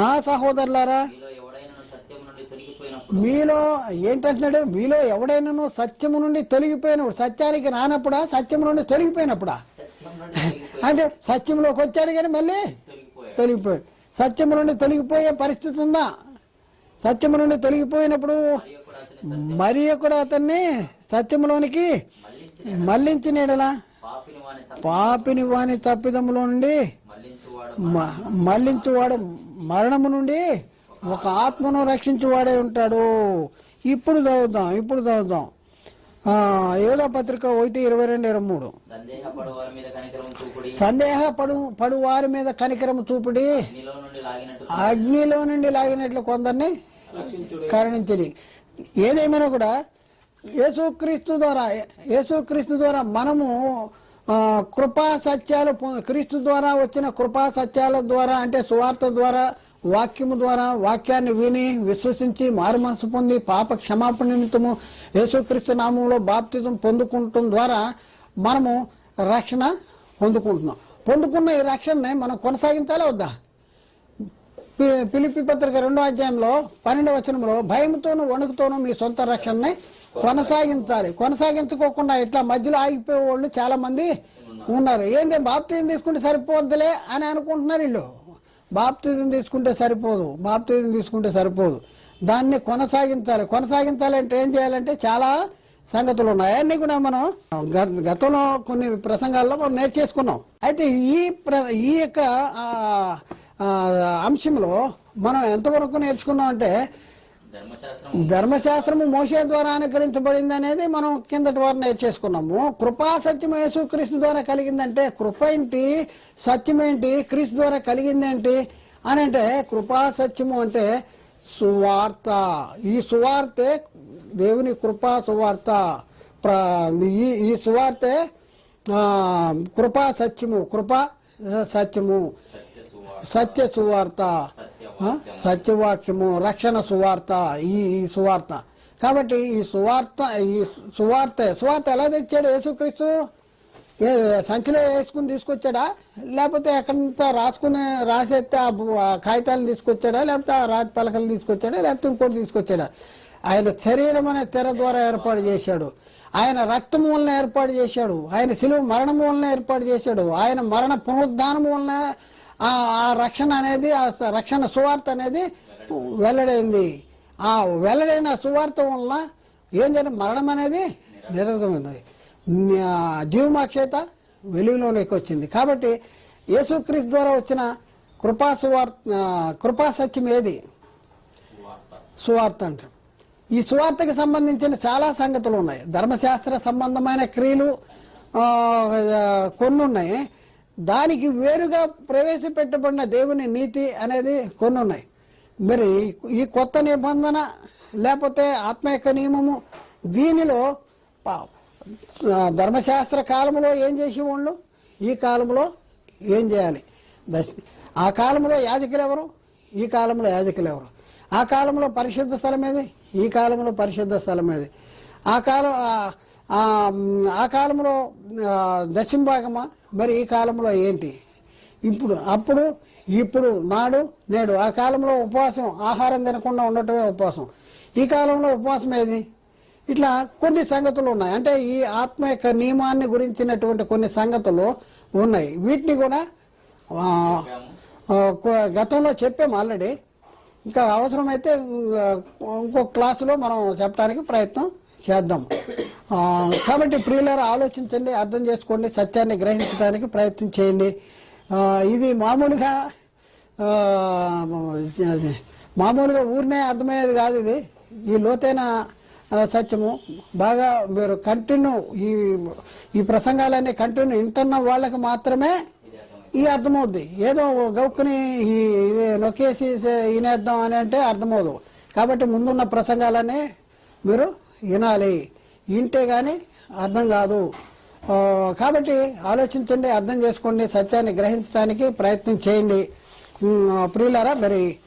నా సహోదరులారా మీలో ఏంటంటున్నాడు, మీలో ఎవడైనాను సత్యము నుండి తొలగిపోయినప్పుడు, సత్యానికి రానప్పుడా సత్యము నుండి తొలగిపోయినప్పుడా? అంటే సత్యంలోకి వచ్చాడు కానీ మళ్ళీ తొలగిపోయాడు. సత్యము నుండి తొలగిపోయే పరిస్థితి ఉందా? సత్యము నుండి తొలగిపోయినప్పుడు మరి కూడా అతన్ని సత్యములోనికి మళ్లించినలా పాపిని వాని తప్పిదములో నుండి మళ్లించువాడు మరణము నుండి ఒక ఆత్మను రక్షించువాడే ఉంటాడు. ఇప్పుడు చదువుదాం యోధా పత్రిక 1:22-23. సందేహపడు వారి మీద కనికరము చూపుడి, అగ్నిలో నుండి లాగినట్లు కొందరిని కరుణించడి. ఏదేమైనా కూడా యేసుక్రీస్తు ద్వారా మనము కృపా సత్యాలు క్రీస్తు ద్వారా వచ్చిన కృపా సత్యాల ద్వారా, అంటే సువార్త ద్వారా, వాక్యము ద్వారా, వాక్యాన్ని విని విశ్వసించి మారు మనసు పొంది పాప క్షమాపణ నిమిత్తము యేసుక్రీస్తు నామంలో బాప్తిజం పొందుకుంటం ద్వారా మనము రక్షణ పొందుకున్న ఈ రక్షణని మనం కొనసాగించాలా వద్దా? ఫిలిప్పీ పత్రిక 2వ అధ్యాయంలో 12వ వచనంలో భయంతోనూ వణుకుతోనూ మీ సొంత రక్షణని కొనసాగించాలి. కొనసాగించుకోకుండా ఇట్లా మధ్యలో ఆగిపోయే వాళ్ళు చాలా మంది ఉన్నారు. ఏంటి బాప్తిజం తీసుకుంటే సరిపోద్దులే అని అనుకుంటున్నారు వీళ్ళు. బాప్తిజం తీసుకుంటే సరిపోదు, దాన్ని కొనసాగించాలంటే ఏం చేయాలంటే చాలా సంగతులు ఉన్నాయి. అన్నీ కూడా మనం గతంలో కొన్ని ప్రసంగాల్లో మనం నేర్చేసుకున్నాం. అయితే ఈ యొక్క అంశంలో మనం ఎంతవరకు నేర్చుకున్నాం అంటే ధర్మశాస్త్రము మోషే ద్వారా అనుకరించబడింది అనేది మనం కిందటి వారు నేర్చేసుకున్నాము. కృపా సత్యం యేసుక్రీస్తు ద్వారా కలిగిందంటే కృప ఏంటి, సత్యం ఏంటి, క్రీస్తు ద్వారా కలిగింది ఏంటి అని అంటే కృపా సత్యము అంటే సువార్త. ఈ సువార్తే దేవుని కృపా సువార్త. ఈ సువార్తే కృపా సత్యము, సత్య సువార్త, సత్యవాక్యము, రక్షణ సువార్త, ఈ సువార్త. కాబట్టి ఈ సువార్త ఎలా తెచ్చాడు యేసుక్రీస్తు? సంచిలో వేసుకుని తీసుకొచ్చాడా, లేకపోతే ఎక్కడంతా రాసేస్తే ఆ కాగితాలు తీసుకొచ్చాడా, లేకపోతే ఆ రాతి పలకలు తీసుకొచ్చాడా, లేకపోతే ఇంకోటి తీసుకొచ్చాడా? ఆయన శరీరం అనే తెర ద్వారా ఏర్పాటు చేశాడు, ఆయన రక్తము వలన ఏర్పాటు చేశాడు, ఆయన శిలువ మరణము వలన ఏర్పాటు చేశాడు, ఆయన మరణ పునరుద్ధానము వలన ఆ రక్షణ అనేది, ఆ రక్షణ సువార్త అనేది వెల్లడైంది. ఆ వెల్లడైన సువార్త వలన ఏం చేయాలి? మరణం అనేది నిరర్ధమైనది, జీవమాక్షేత వెలుగులోనికి వచ్చింది. కాబట్టి యేసుక్రీస్తు ద్వారా వచ్చిన కృపా సత్యం ఏది? సువార్త అంటారు. ఈ సువార్తకి సంబంధించిన చాలా సంగతులు ఉన్నాయి. ధర్మశాస్త్ర సంబంధమైన క్రియలు కొన్ని ఉన్నాయి. దానికి వేరుగా ప్రవేశపెట్టబడిన దేవుని నీతి అనేది కొన్ని ఉన్నాయి. మరి ఈ కొత్త నిబంధన లేకపోతే ఆత్మ యొక్క నియమము, దీనిలో ధర్మశాస్త్ర కాలంలో ఏం చేసేవాళ్ళు, ఈ కాలంలో ఏం చేయాలి? ఆ కాలంలో యాజకులు ఎవరు, ఈ కాలంలో యాజకులు ఎవరు? ఆ కాలంలో పరిశుద్ధ స్థలం ఏది, ఈ కాలంలో పరిశుద్ధ స్థలం ఏది? ఆ కాలంలో దశంభాగమా, మరి ఈ కాలంలో ఏంటి? ఇప్పుడు నాడు నేడు. ఆ కాలంలో ఉపవాసం, ఆహారం తినకుండా ఉండటమే ఉపవాసం. ఈ కాలంలో ఉపవాసం ఏది? ఇట్లా కొన్ని సంగతులు ఉన్నాయి. అంటే ఈ ఆత్మ యొక్క నియమాన్ని గురించినటువంటి కొన్ని సంగతులు ఉన్నాయి. వీటిని కూడా గతంలో చెప్పాము ఆల్రెడీ. ఇంకా అవసరమైతే ఇంకొక క్లాసులో మనం చెప్పడానికి ప్రయత్నం చేద్దాం. కాబట్టి ప్రియులారా, ఆలోచించండి, అర్థం చేసుకోండి, సత్యాన్ని గ్రహించడానికి ప్రయత్నం చేయండి. ఇది మామూలుగా ఊరినే అర్థమయ్యేది కాదు. ఈ లోతైన సత్యము బాగా మీరు కంటిన్యూ ఈ ప్రసంగాలన్నీ కంటిన్యూ వింటున్న వాళ్ళకి మాత్రమే ఈ అర్థమవుద్ది. ఏదో గౌక్కుని నొక్కేసి వినేద్దాం అని అంటే అర్థమవుదు. కాబట్టి ముందున్న ప్రసంగాలన్నీ మీరు వినాలి, వింటే కానీ అర్థం కాదు. కాబట్టి ఆలోచించండి, అర్థం చేసుకోండి, సత్యాన్ని గ్రహించడానికి ప్రయత్నం చేయండి. ప్రియులారా, మరి